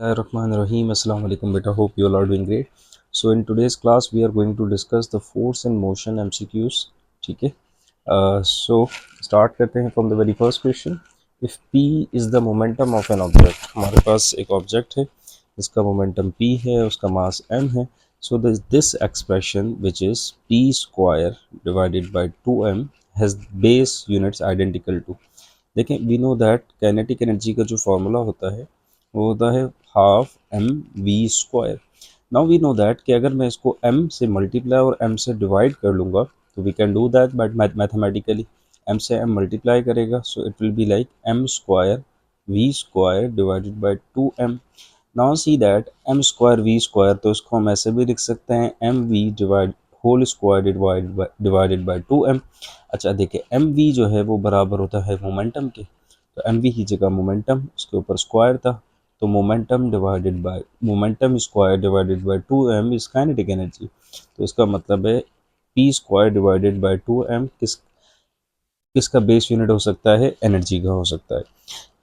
Rahim. Assalamu alaikum beta. Hope you all are doing great. So in today's class we are going to discuss the force and motion MCQs. ठीक है. So start करते हैं from the very first question. If P is the momentum of an object, हमारे पास एक object है, इसका momentum P है, उसका mass m है. So this expression which is P square divided by 2m has base units identical to. देखें, we know that kinetic energy का जो formula होता है वो होता है half m v square. Now we know that कि अगर मैं इसको m से मल्टीप्लाई और m से डिवाइड कर लूँगा तो we can do that but mathematically m से m मल्टीप्लाई करेगा so it will be like m square v square divided by 2m. Now see that m square v square, तो इसको हम ऐसे भी लिख सकते हैं m v divide whole square divided by 2m. अच्छा देखिए, एम वी जो है वो बराबर होता है मोमेंटम के, तो एम वी की जगह मोमेंटम, उसके ऊपर स्क्वायर था, तो momentum square divided by 2m is kinetic energy. तो इसका मतलब है p square divided by 2m किसका बेस यूनिट हो सकता है, एनर्जी का हो सकता है.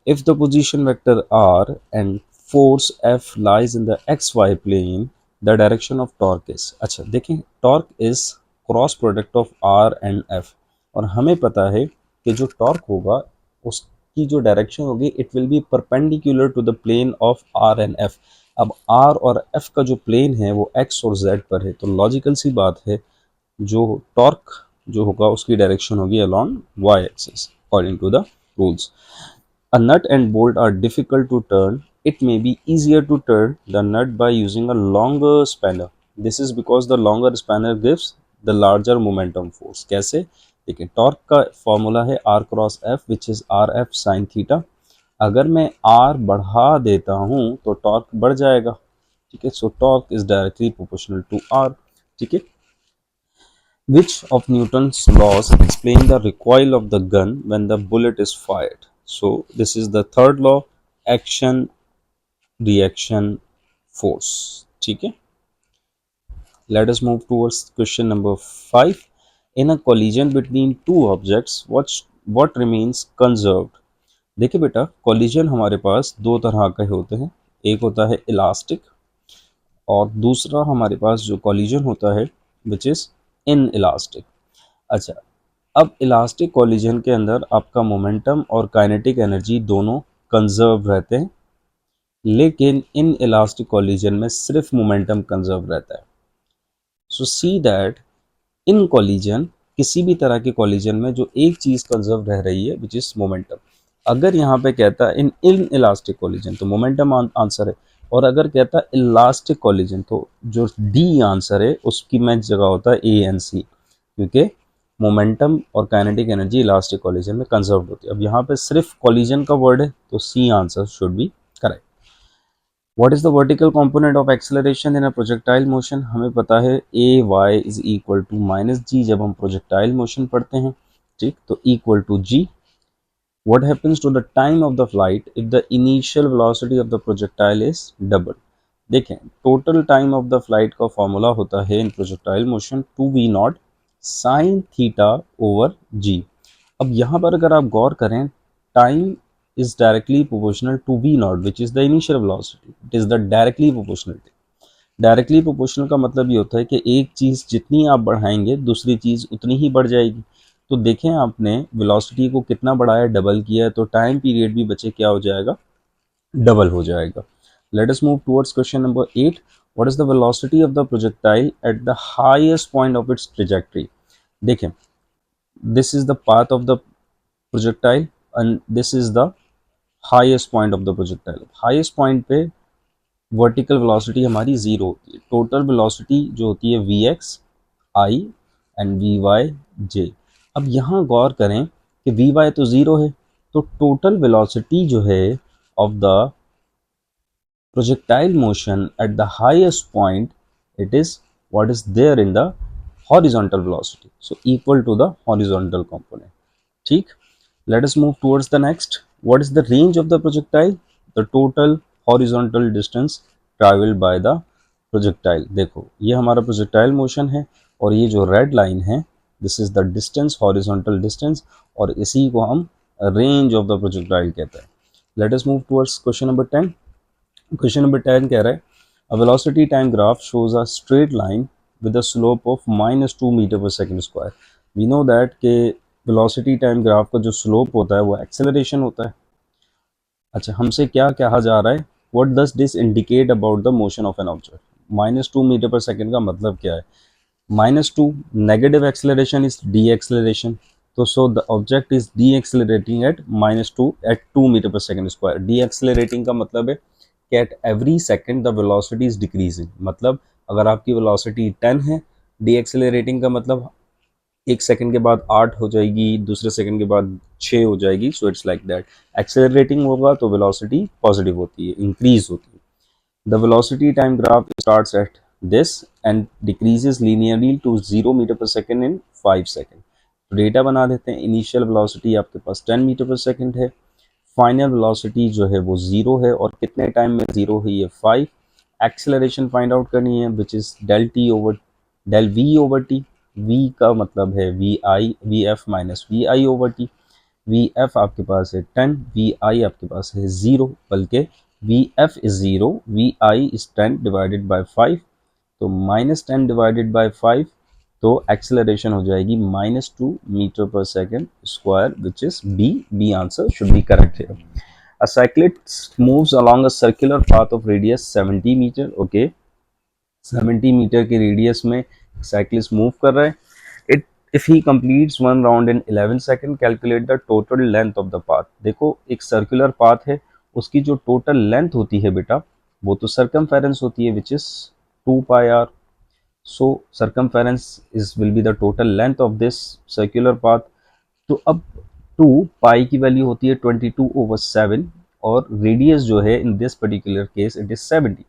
If the position vector r and force f lies in the xy plane, the direction of torque is. अच्छा देखें, torque is cross product of r and f, और हमें पता है कि जो टॉर्क होगा उसकी जो डायरेक्शन होगी it will be perpendicular to the plane of r and f. अब r और f का जो प्लेन है वो x और z पर है, तो लॉजिकल सी बात है जो टॉर्क जो होगा उसकी डायरेक्शन होगी along y axis according to the rules. A nut and bolt are difficult to turn. It may be easier to turn the nut by using a longer spanner. This is because the longer spanner gives the larger momentum force. कैसे? देखिए, torque का formula है r cross f which is R F sine theta. अगर मैं r बढ़ा देता हूँ तो टॉर्क बढ़ जाएगा. ठीक है, so torque is directly proportional to r. ठीक है. Which of Newton's laws explain the recoil of the gun when the bullet is fired? So this is the third law, action reaction force. ठीक है. Let us move towards question number 5. In a collision between two objects, what remains conserved? देखिए बेटा, collision हमारे पास दो तरह के होते हैं. एक होता है इलास्टिक और दूसरा हमारे पास जो collision होता है which is inelastic. अच्छा, अब इलास्टिक कॉलिजन के अंदर आपका मोमेंटम और काइनेटिक एनर्जी दोनों कंजर्व रहते हैं, लेकिन इन इलास्टिक कॉलिजन में सिर्फ मोमेंटम कंजर्व रहता है. सो सी दैट इन कॉलिजन, किसी भी तरह के कॉलिजन में जो एक चीज़ कंजर्व रह रही है विच इज़ मोमेंटम. अगर यहाँ पे कहता है इन इलास्टिक कॉलिजन तो मोमेंटम आंसर है, और अगर कहता है इलास्टिक कॉलिजन तो जो डी आंसर है उसकी मैच जगह होता है ए एंड सी, क्योंकि मोमेंटम और काइनेटिक एनर्जी इलास्टिक कॉलिजन में कंजर्व होती है. अब यहाँ पे सिर्फ कॉलिजन का वर्ड है तो C answer should be correct. What is the vertical component of acceleration in a projectile motion? हमें पता है a y is equal to minus g जब हम प्रोजेक्टाइल मोशन पढ़ते हैं. ठीक, तो equal to g. What happens to the time of the flight if the initial velocity of the projectile is double? देखें, total time of the flight का फॉर्मूला होता है in projectile motion 2v0 sine theta over g. अब यहाँ पर अगर आप गौर करें, time is directly proportional to v0 which is the initial velocity. It is the directly proportionality. Directly proportional का मतलब ये होता है कि एक चीज़ जितनी आप बढ़ाएंगे दूसरी चीज़ उतनी ही बढ़ जाएगी. तो देखें, आपने वेलोसिटी को कितना बढ़ाया, डबल किया है, तो टाइम पीरियड भी बचे क्या हो जाएगा, डबल हो जाएगा. Let us move towards question number 8. What is the velocity of the projectile at the highest point of its trajectory? देखें, this is the path of the projectile and this is the highest point of the projectile. Highest point पे vertical velocity हमारी zero होती है. Total velocity जो होती है v x i and v y j. अब यहाँ गौर करें कि वी वाई तो ज़ीरो है, तो टोटल वेलोसिटी जो है of the projectile motion at the highest point, it is what is there in the horizontal velocity, so equal to the horizontal component. ठीक, let us move towards the next. What is the range of the projectile? The total horizontal distance travelled by the projectile. देखो, ये हमारा projectile motion है और ये जो red line है this is the distance, horizontal distance, और इसी को हम रेंज ऑफ द प्रोजेक्टाइल कहते हैं. Let us move towards question number 10. Question number 10 कह रहा है a velocity time graph shows a straight line with a slope of -2 metre पर second square. We know that के वेलोसिटी टाइम ग्राफ का जो slope होता है वो एक्सेलरेशन होता है। अच्छा, हमसे क्या कहा जा रहा है, what does this indicate about the motion of an object. -2 metre पर सेकंड का मतलब क्या है, -2 negative acceleration is deceleration, तो so the object is decelerating at -2 at 2 metre पर सेकंड स्क्वायर। डी एक्सेलरेटिंग का मतलब है कि at every second the velocity is decreasing, मतलब अगर आपकी वेलोसिटी 10 है, डी एक्सेलरेटिंग का मतलब एक सेकंड के बाद 8 हो जाएगी, दूसरे सेकंड के बाद 6 हो जाएगी, so it's like that. Accelerating होगा तो वेलोसिटी पॉजिटिव होती है, इंक्रीज होती है। The velocity time graph starts at this and decreases linearly to 0 metre per second in 5 second. तो डेटा बना देते हैं। इनिशियल वेलोसिटी आपके पास 10 मीटर पर सेकेंड है, फाइनल वेलोसिटी जो है वो 0 है, और कितने टाइम में 0 है, ये 5। एक्सेलरेशन फाइंड आउट करनी है which is del t over del v over t. V का मतलब है v i v f minus v i over t. V f आपके पास है 10, वी आई आपके पास है 0, बल्कि v f is 0, v i is 10 divided by 5, तो -10 डिवाइडेड बाई 5, तो एक्सेलरेशन हो जाएगी -2 metre per second square which is B. B answer should be correct here. A cyclist moves along a circular path of radius 70 metre. Okay, 70 metre के radius में cyclist move कर रहा है। It if he completes one round in 11 second, calculate the total length of the path. देखो, एक circular path है, उसकी जो टोटल लेंथ होती है बेटा, वो तो सरकमफेरेंस होती है which is 2 pi r. so circumference is will be the total length of this circular path। तो अब 2 पाई की वैल्यू होती है 22/7, और रेडियस जो है in this particular case it is 70।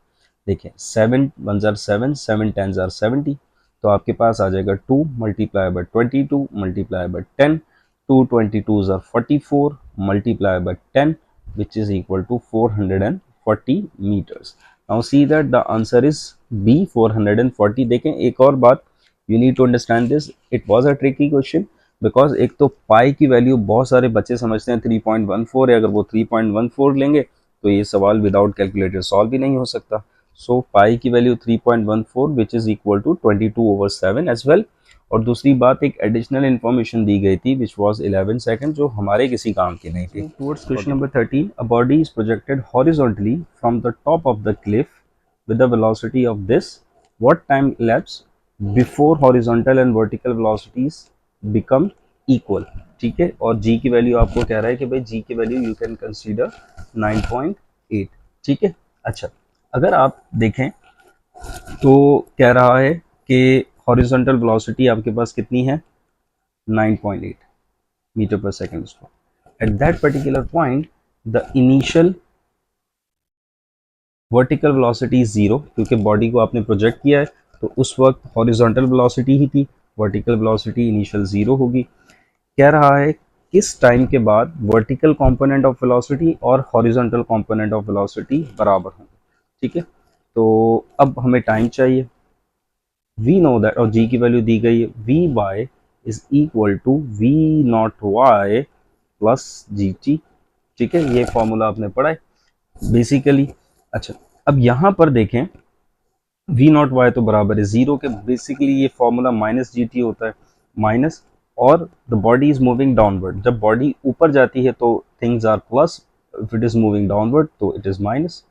देखिए 7 1 जार 7, 7 10 जार 70, तो आपके पास आ जाएगा 2 multiply by 22 multiply by 10, 2 22 jar 44 multiply by 10 which is equal to 440 meters। now see that the answer is B 440। देखें एक और बात, you need to understand this, it was a tricky question because एक तो पाई की वैल्यू बहुत सारे बच्चे समझते हैं 3.14 है, अगर वो 3.14 लेंगे तो ये सवाल विदाउट कैलकुलेटर सॉल्व भी नहीं हो सकता। सो पाई की value 3.14 which is equal to 22/7 as well. और दूसरी बात, एक एडिशनल इन्फॉर्मेशन दी गई थी विच वॉज 11 सेकंड, जो हमारे किसी काम की नहीं थी। Towards question number 13, a body is projected horizontally from the top of the Cliff with the velocity of this, what time elapsed before horizontal and vertical velocities become equal। ठीक है, और g की वैल्यू आपको कह रहा है कि भाई g की वैल्यू यू कैन कंसीडर 9.8। ठीक है, अच्छा अगर आप देखें तो कह रहा है कि हॉरिजॉन्टल वेलोसिटी आपके पास कितनी है, 9.8 metre per second square. At that particular point the initial vertical velocity is 0, क्योंकि बॉडी को आपने प्रोजेक्ट किया है, तो उस वक्त हॉरिजॉन्टल वेलोसिटी ही थी, वर्टिकल वेलोसिटी इनिशियल 0 होगी। कह रहा है किस टाइम के बाद वर्टिकल कंपोनेंट ऑफ वेलोसिटी और हॉरिजॉन्टल कंपोनेंट ऑफ वेलोसिटी बराबर होंगे। ठीक है, तो अब हमें टाइम चाहिए। वी नो दैट, और जी की वैल्यू दी गई है, v y is equal to v naught y plus g t. ठीक है, ये फॉर्मूला आपने पढ़ा है बेसिकली। अच्छा, अब यहाँ पर देखें वी नॉट वाई तो बराबर है 0 के, बेसिकली ये फॉर्मूला माइनस जी टी होता है, माइनस, और the body is moving downward. जब बॉडी ऊपर जाती है तो things are plus, if it is moving downward तो इट इज माइनस।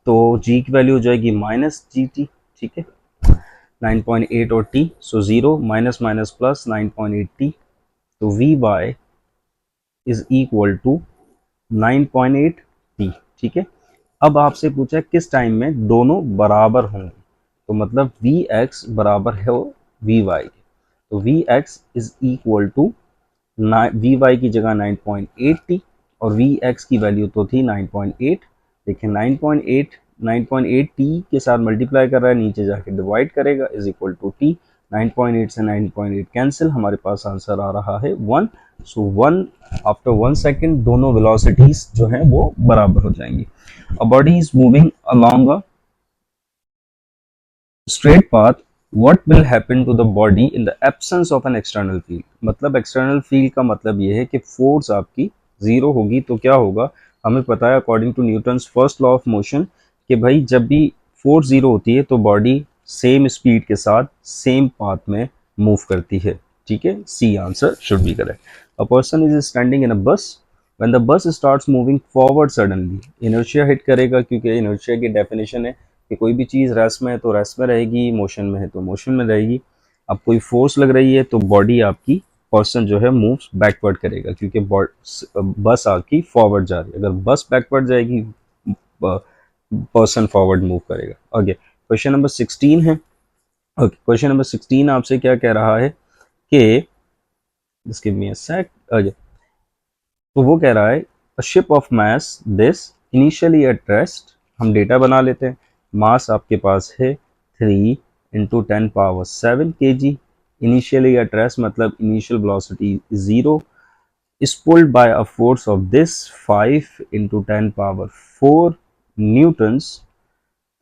तो जी की वैल्यू हो जाएगी माइनस जी टी। ठीक है, 9.8 और t, so 0 minus minus plus 9.8 t, तो v y is equal to 9.8 t. ठीक है, अब आपसे पूछा किस टाइम में दोनों बराबर होंगे, तो मतलब वी एक्स बराबर है वी वाई के, तो v x is equal to v y की जगह 9.8 टी, और वी एक्स की वैल्यू तो थी 9.8। देखिए 9.8 टी के साथ मल्टीप्लाई कर रहा है, नीचे जाके डिवाइड करेगा, इज इक्वल टू टी। 9.8 से 9.8 कैंसिल, हमारे पास आंसर आ रहा है 1। सो 1 आफ्टर 1 सेकेंड दोनों वेलोसिटीज जो हैं वो बराबर हो जाएंगी। A body is moving along a straight path, what will happen to the body in the absence of an external field। मतलब external field का मतलब ये है कि फोर्स आपकी 0 होगी, तो क्या होगा, हमें पता है according to Newton's first law of motion कि भाई जब भी फोर्स जीरो होती है तो बॉडी सेम स्पीड के साथ सेम पाथ में मूव करती है, ठीक है। C answer should be correct. A person is standing in a bus when the bus starts moving forward suddenly, inertia hit करेगा, क्योंकि इनर्शिया की डेफिनेशन है कि कोई भी चीज़ रेस्ट में है तो रेस्ट में रहेगी, मोशन में है तो मोशन में रहेगी। अब कोई फोर्स लग रही है तो बॉडी आपकी, पर्सन जो है मूव्स बैकवर्ड करेगा, क्योंकि बस आपकी फॉरवर्ड जा रही है। अगर बस बैकवर्ड जाएगी, पर्सन फॉरवर्ड मूव करेगा। ओके, क्वेश्चन नंबर 16 है। ओके, क्वेश्चन नंबर 16 आपसे क्या कह रहा है कि जस्ट गिव मी अ सेक। ओके, तो वो कह रहा है a ship of mass this initially at rest, हम डेटा बना लेते हैं। मास आपके पास है 3 into 10⁻7 kg। Initially at rest मतलब initial velocity 0, is pulled by a force of this 5 into 10⁻4 newtons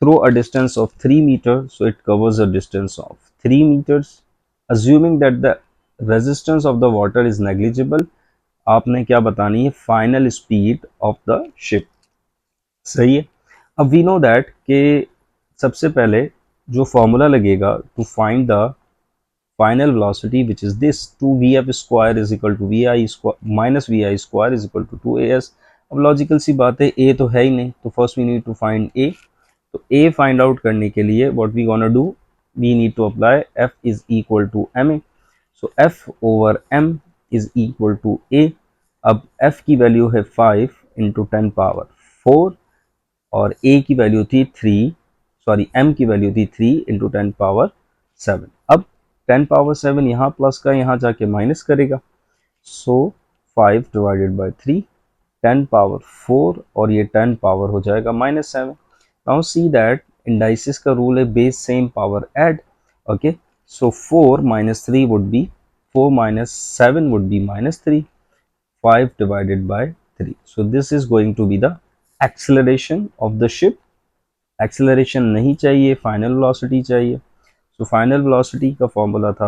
through a distance of 3 meters, so it covers a distance of 3 meters. Assuming that the resistance of the water is negligible, आपने क्या बतानी है, final speed of the ship. सही है। अब we know that कि सबसे पहले जो फॉर्मूला लगेगा to find the final velocity, which is this 2vf square is equal to vi square minus vi square is equal to 2as। अब logical सी बात है, a तो है ही नहीं, तो first we need to find a। तो a फाइंड आउट करने के लिए what we gonna do, we need to apply f is equal to ma। सो f over m is equal to a। अब f की वैल्यू है 5 into 10⁻4 और a की वैल्यू थी 3, सॉरी m की वैल्यू थी 3 इंटू 10⁻7। अब 10⁻7 यहाँ प्लस का यहाँ जाके माइनस करेगा, सो 5 डिवाइडेड बाई 3 10⁻4 और ये 10 पावर हो जाएगा -7। नाउ सी दैट इंडाइसिस का रूल है base same power add. Okay, so 4 minus 3 would be 4 minus 7 would be -3, 5 divided by 3। so this is going to be the acceleration of the ship। Acceleration नहीं चाहिए, final velocity चाहिए। तो final velocity का formula था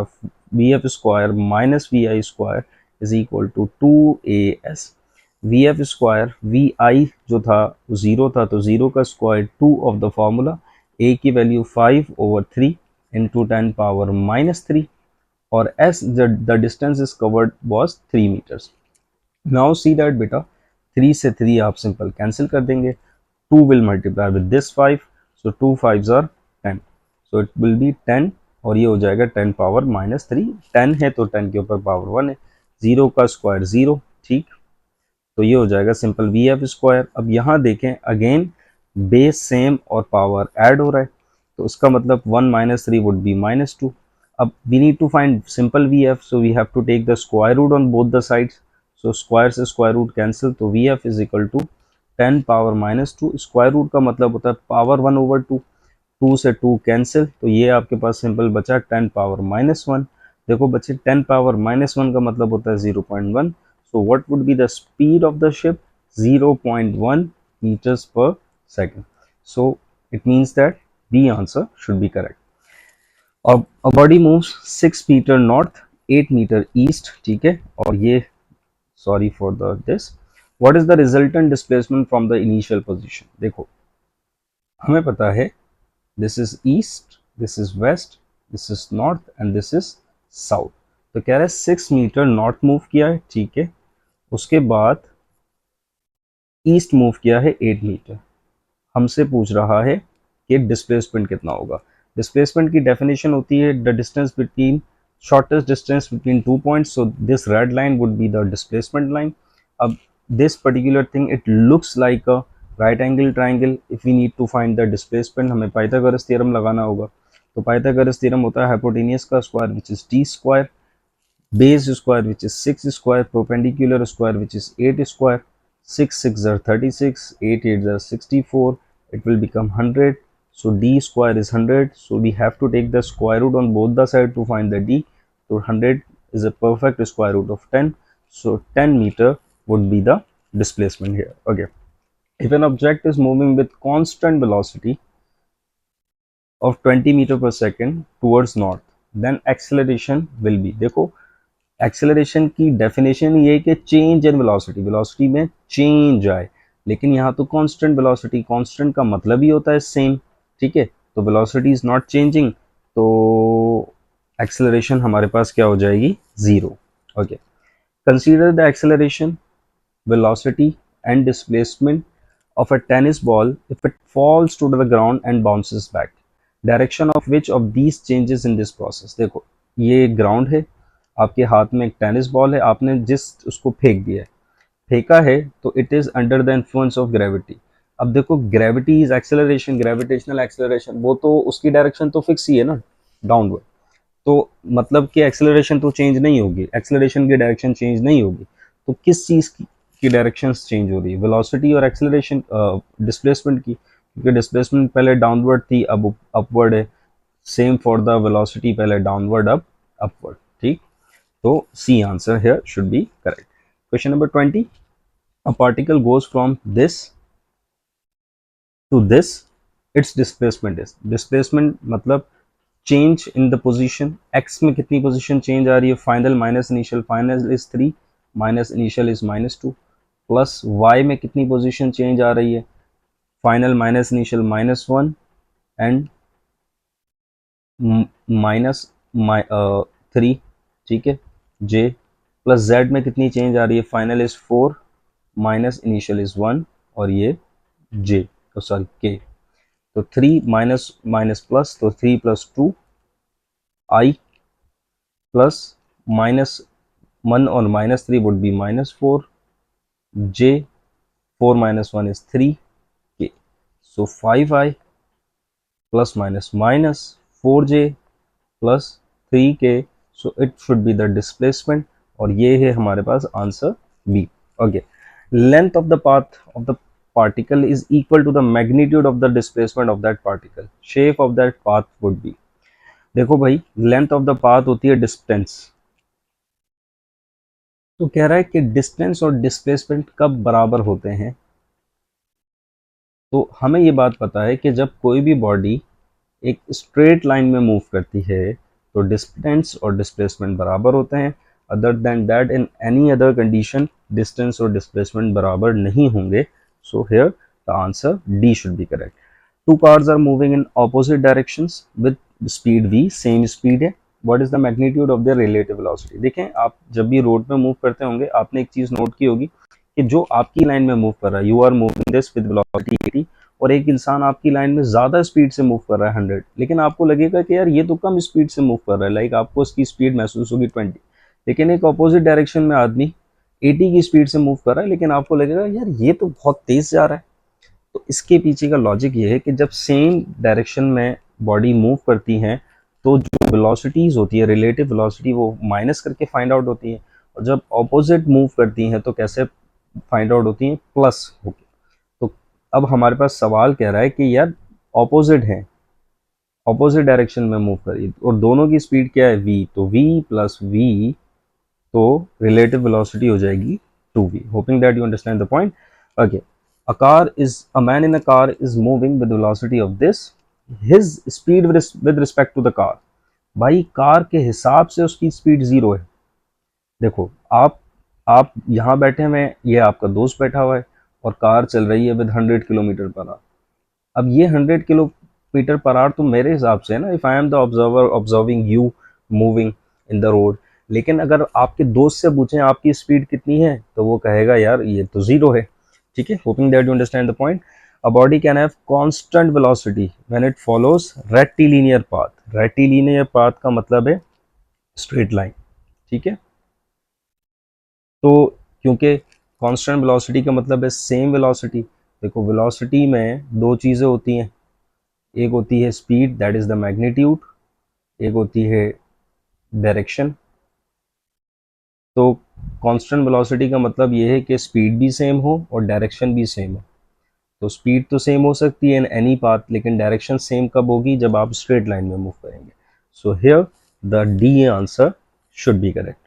v f square minus v i square is equal to 2as। V f square v i जो था वो 0 था, तो 0 का square 2 of the formula, a की वैल्यू 5/3 इंटू 10⁻3 और s the distance is covered was 3 metres. Now see that बेटा 3 से 3 आप सिंपल कैंसिल कर देंगे, 2 will multiply with this 5, so 2 5s are 10, so it will be 10 और ये हो जाएगा 10⁻3। 10 है तो 10 के ऊपर पावर 1 है, 0 का स्क्वायर 0, ठीक। तो ये हो जाएगा सिंपल वी एफ स्क्वायर। अब यहाँ देखें अगेन बेस सेम और पावर ऐड हो रहा है, तो उसका मतलब 1 - 3 वुड बी -2। अब we need to find simple v f, so we have to take the square root on both the sides. So square से स्क्वायर रूट कैंसिल, तो v f is equal to 10⁻²। Square root का मतलब होता है power 1/2, 2 से 2 cancel, तो ये आपके पास सिंपल बचा 10⁻−1। देखो बच्चे 10⁻−1 का मतलब होता है 0.1, so what would be the speed of the ship, 0.1 meters per second, so it means that B answer should be correct। और a body moves 6 meter north 8 meter east, ठीक है। और ये sorry for the this, what is the resultant displacement from the initial position. देखो हमें पता है this is east, this is west, this is north and this is south. तो कह रहे हैं 6 मीटर नॉर्थ मूव किया है, ठीक है। उसके बाद ईस्ट मूव किया है 8 मीटर। हमसे पूछ रहा है कि डिस्प्लेसमेंट कितना होगा। डिस्प्लेसमेंट की डेफिनेशन होती है the distance between shortest distance between 2 points, so this red line would be the displacement line. अब this particular thing it looks like a right angle triangle, if we need to find the displacement हमें Pythagoras theorem लगाना होगा। तो Pythagoras theorem होता है hypotenuse का square which is T square, base square which is 6 square, perpendicular square which is 8 square, 6 6 are 36, 8 8 are 64, it will become 100, so d square is 100, so we have to take the square root on both the side to find the d, so 100 is a perfect square root of 10, so 10 meter would be the displacement here। Okay, if an object is moving with constant velocity of 20 meter per second towards north, then acceleration will be, देखो acceleration की definition ये है कि change in velocity, velocity में change आए। लेकिन यहाँ तो कांस्टेंट वेलोसिटी, कांस्टेंट का मतलब ही होता है सेम, ठीक है, तो वेलोसिटी इज नॉट चेंजिंग, तो एक्सेलरेशन हमारे पास क्या हो जाएगी, zero. Okay, consider the acceleration, velocity and displacement of a tennis ball if it falls to the ground and bounces back. Direction of which of these changes in this process? देखो ये ground है, आपके हाथ में एक tennis ball है, आपने जिस उसको फेंक दिया है, फेंका है, तो it is under the influence of gravity. अब देखो gravity is acceleration, gravitational acceleration, वो तो उसकी डायरेक्शन तो फिक्स ही है ना, डाउनवर्ड, तो मतलब कि एक्सेलरेशन तो चेंज नहीं होगी, एक्सेलरेशन की डायरेक्शन चेंज नहीं होगी, तो किस चीज़ की डायरेक्शन चेंज हो रही है, वेलोसिटी और एक्सेलरेशन, डिस्प्लेसमेंट की, क्योंकि डिस्प्लेसमेंट पहले डाउनवर्ड थी अब अपवर्ड है, सेम फॉर द वेलोसिटी, पहले डाउनवर्ड अब अपवर्ड, ठीक, तो C answer here should be correct. Question number 20, a particle goes from this to this, its displacement is, displacement मतलब change in the position, x में कितनी position change आ रही है, final minus initial, final is 3 minus initial is -2, plus y में कितनी position change आ रही है, final minus initial -1 and minus 3, ठीक है, जे, प्लस जेड में कितनी चेंज आ रही है, final is 4 minus initial is 1 और ये जे, तो सॉरी के, तो 3 माइनस माइनस प्लस, तो 3 + 2 आई प्लस -1 और -3 would be -4, j, 4 - 1 is 3, k, so 5i plus minus 4j plus 3k, so it should be the displacement, और ये है हमारे पास answer B. Okay, length of the path of the particle is equal to the magnitude of the displacement of that particle, shape of that path would be, देखो भाई length of the path होती है distance, तो कह रहा है कि distance और डिस्प्लेसमेंट कब बराबर होते हैं, तो हमें ये बात पता है कि जब कोई भी बॉडी एक स्ट्रेट लाइन में मूव करती है तो डिस्टेंस और डिस्प्लेसमेंट बराबर होते हैं, other than that in any other condition distance और डिस्प्लेसमेंट बराबर नहीं होंगे, so here the answer D should be correct. Two cars are moving in opposite directions with speed v, same speed है, what is the magnitude of their relative velocity. देखें आप जब भी road पे मूव करते होंगे आपने एक चीज नोट की होगी कि जो आपकी लाइन में मूव कर रहा है, you are moving this with velocity 80, और एक इंसान आपकी लाइन में ज़्यादा स्पीड से मूव कर रहा है 100, लेकिन आपको लगेगा कि यार ये तो कम स्पीड से मूव कर रहा है, लाइक आपको उसकी स्पीड महसूस होगी 20, लेकिन एक अपोजिट डायरेक्शन में आदमी 80 की स्पीड से मूव कर रहा है, लेकिन आपको लगेगा यार ये तो बहुत तेज़ जा रहा है। तो इसके पीछे का लॉजिक ये है कि जब सेम डायरेक्शन में बॉडी मूव करती हैं तो जो वेलोसिटीज़ होती है, रिलेटिव वेलोसिटी, वो माइनस करके फाइंड आउट होती है, और जब ऑपोजिट मूव करती हैं तो कैसे फाइंड आउट होती हैं, प्लस होके। तो अब हमारे पास सवाल कह रहा है कि यार ऑपोजिट है, ऑपोजिट डायरेक्शन में मूव करिए और दोनों की स्पीड क्या है v, तो v + v, तो रिलेटिव वेलोसिटी हो जाएगी 2v। Hopping that you understand the point. Okay, a man in a car is moving with velocity of this, his speed with respect to the car, भाई car के हिसाब से उसकी speed 0 है। देखो आप यहाँ बैठे हुए हैं, ये आपका दोस्त बैठा हुआ है और कार चल रही है विद 100 किलोमीटर पर आवर। अब ये 100 किलोमीटर पर आवर तो मेरे हिसाब से है ना, if I am the observer observing you moving in the road, लेकिन अगर आपके दोस्त से पूछें आपकी स्पीड कितनी है तो वो कहेगा यार ये तो 0 है, ठीक है। Hoping that you understand the point. A body can have constant velocity when it follows rectilinear path, rectilinear path का मतलब है स्ट्रेट लाइन, ठीक है। तो क्योंकि कांस्टेंट वेलोसिटी का मतलब है सेम वेलोसिटी, देखो वेलोसिटी में दो चीज़ें होती हैं, एक होती है speed that is the magnitude, एक होती है डायरेक्शन। तो कांस्टेंट वेलोसिटी का मतलब ये है कि स्पीड भी सेम हो और डायरेक्शन भी सेम हो। तो स्पीड तो सेम हो सकती है इन एनी पाथ, लेकिन डायरेक्शन सेम कब होगी, जब आप स्ट्रेट लाइन में मूव करेंगे। So here the D answer should be correct.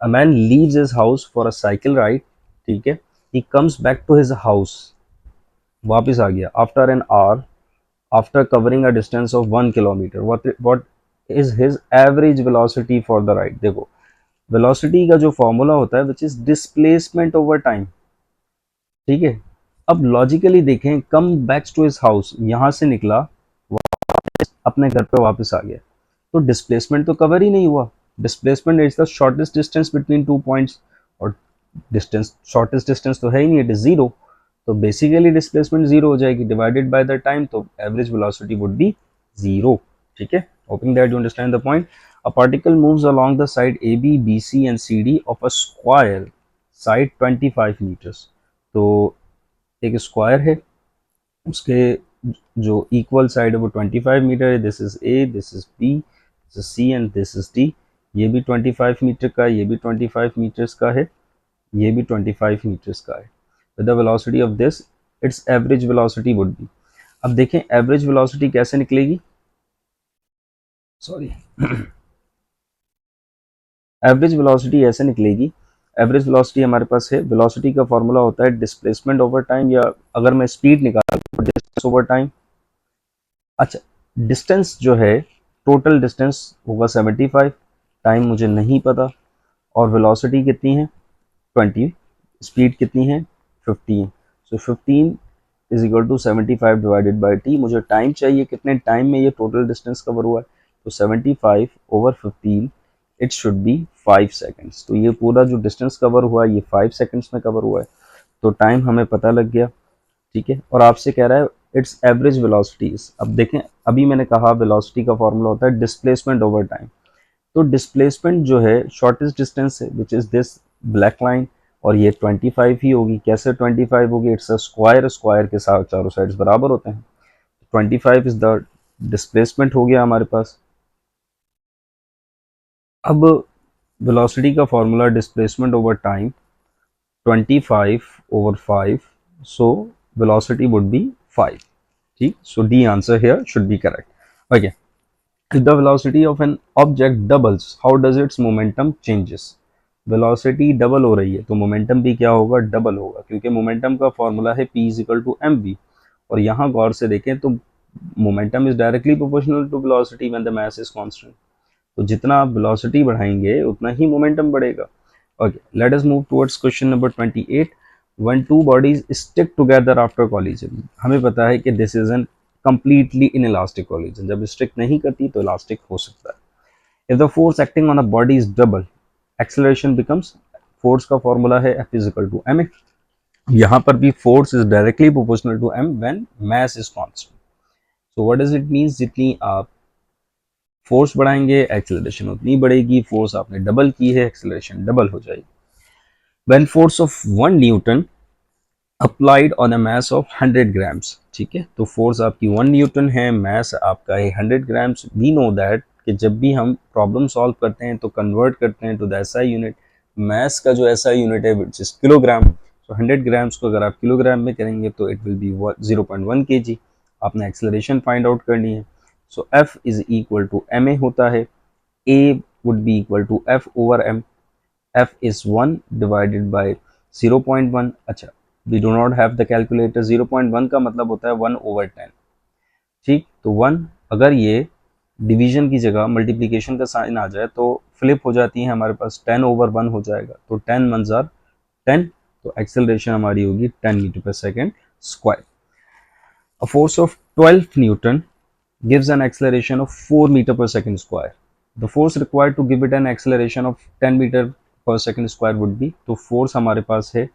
A man leaves his house for a cycle ride, ठीक है, he comes back to his house, वापस आ गया after an hour, after covering a distance of 1 kilometre, what is his average velocity for the ride. देखो velocity का जो formula होता है which is displacement over time, ठीक है, अब लॉजिकली देखें, come back to his house, यहाँ से निकला, अपने घर पे वापस आ गया, तो डिस्प्लेसमेंट तो कवर ही नहीं हुआ। Displacement is the shortest distance between two points, और डिस्टेंस, शॉर्टेस्ट डिस्टेंस तो है ही नहीं, इट इज जीरो। तो बेसिकली डिस्प्लेसमेंट जीरो हो जाएगी, डिवाइडेड बाय द टाइम, तो average velocity would be zero. ठीक है, hoping that you understand the point. A particle moves along the side A B B C and C D of a square side 25 metres. तो एक square है, उसके जो equal side है वो 25 metre है। This is A, this is B, this is C and this is D. ये भी 25 मीटर का, ये भी 25 मीटर्स का है, ये भी 25 मीटर्स का है। With the velocity of this, it's average velocity would B. अब देखें एवरेज वेलोसिटी कैसे निकलेगी, सॉरी, एवरेज वेलोसिटी ऐसे निकलेगी। एवरेज वेलोसिटी हमारे पास है, वेलोसिटी का फॉर्मूला होता है डिस्प्लेसमेंट ओवर टाइम, या अगर मैं स्पीड निकाल तो डिस्टेंस ओवर टाइम। अच्छा, डिस्टेंस जो है, टोटल डिस्टेंस होगा 75, टाइम मुझे नहीं पता, और वेलोसिटी कितनी है 20, स्पीड कितनी है 15। So 15 is equal to 75 divided by t. मुझे टाइम चाहिए, कितने टाइम में ये टोटल डिस्टेंस कवर हुआ है, तो 75 over 15, it should be 5 seconds. तो ये पूरा जो डिस्टेंस कवर हुआ है ये 5 सेकेंड्स में कवर हुआ है, तो टाइम हमें पता लग गया। ठीक है, और आपसे कह रहा है इट्स एवरेज वेलोसिटीज। अब देखें, अभी मैंने कहा वेलोसिटी का फॉर्मूला होता है डिस्प्लेसमेंट ओवर टाइम। तो डिस्प्लेसमेंट जो है शॉर्टेस्ट डिस्टेंस है, which is this black line, और ये 25 ही होगी। कैसे 25 होगी, इट्स अ स्क्वायर, स्क्वायर के साथ चारों साइड्स बराबर होते हैं, 25 इज द डिस्प्लेसमेंट हो गया हमारे पास। अब वेलोसिटी का formula displacement over time 25 over 5, so velocity would be 5। ठीक, so D answer here should be correct. Okay, if the velocity of an object doubles, how does its momentum changes? Velocity double हो रही है तो momentum भी क्या होगा, double होगा, क्योंकि मोमेंटम का फॉर्मूला है p is equal to m v. और यहाँ गौर से देखें तो momentum is directly proportional to velocity when the mass is constant. तो जितना आप वेलोसिटी बढ़ाएंगे उतना ही मोमेंटम बढ़ेगा। Okay, let us move towards question number 28। When two bodies stick together after collision, हमें पता है कि this is an completely inelastic collision, जब स्टिक नहीं करती तो इलास्टिक हो सकता है। If the force acting on a body is double, acceleration becomes, force का फॉर्मूला है F is equal to ma। यहाँ पर भी force is directly proportional to m when mass is constant. So what does it means, जितनी आप force बढ़ाएंगे acceleration उतनी बढ़ेगी, फोर्स आपने डबल की है, एक्सेलरेशन डबल हो जाएगी। When force of 1 Newton applied on a mass of 100 grams, ठीक है, तो फोर्स आपकी 1 न्यूटन है, मास आपका है 100 ग्राम्स। वी नो दैट कि जब भी हम प्रॉब्लम सॉल्व करते हैं तो कन्वर्ट करते हैं टू द एसआई यूनिट। मास का जो एसआई यूनिट है विच इज किलोग्राम, तो 100 ग्राम्स को अगर आप किलोग्राम में करेंगे तो इट विल बी 0.1 kg। आपने एक्सेलरेशन फाइंड आउट करनी है, so F is equal to ma होता है, A would be equal to F over m। F is 1 divided by 0.1। अच्छा, we do not have the calculator, 0.1 का मतलब होता है 1 over 10। ठीक, तो 1, अगर ये डिवीजन की जगह मल्टीप्लिकेशन का साइन आ जाए तो फ्लिप हो जाती है, हमारे पास 10 over 1 हो जाएगा, तो 10 1s are 10, तो एक्सेलरेशन हमारी होगी 10 metre per second square. A force of 12 Newton gives an acceleration of 4 meter per second square. The force required to give it an acceleration of 10 meter per second square would be, तो force हमारे पास है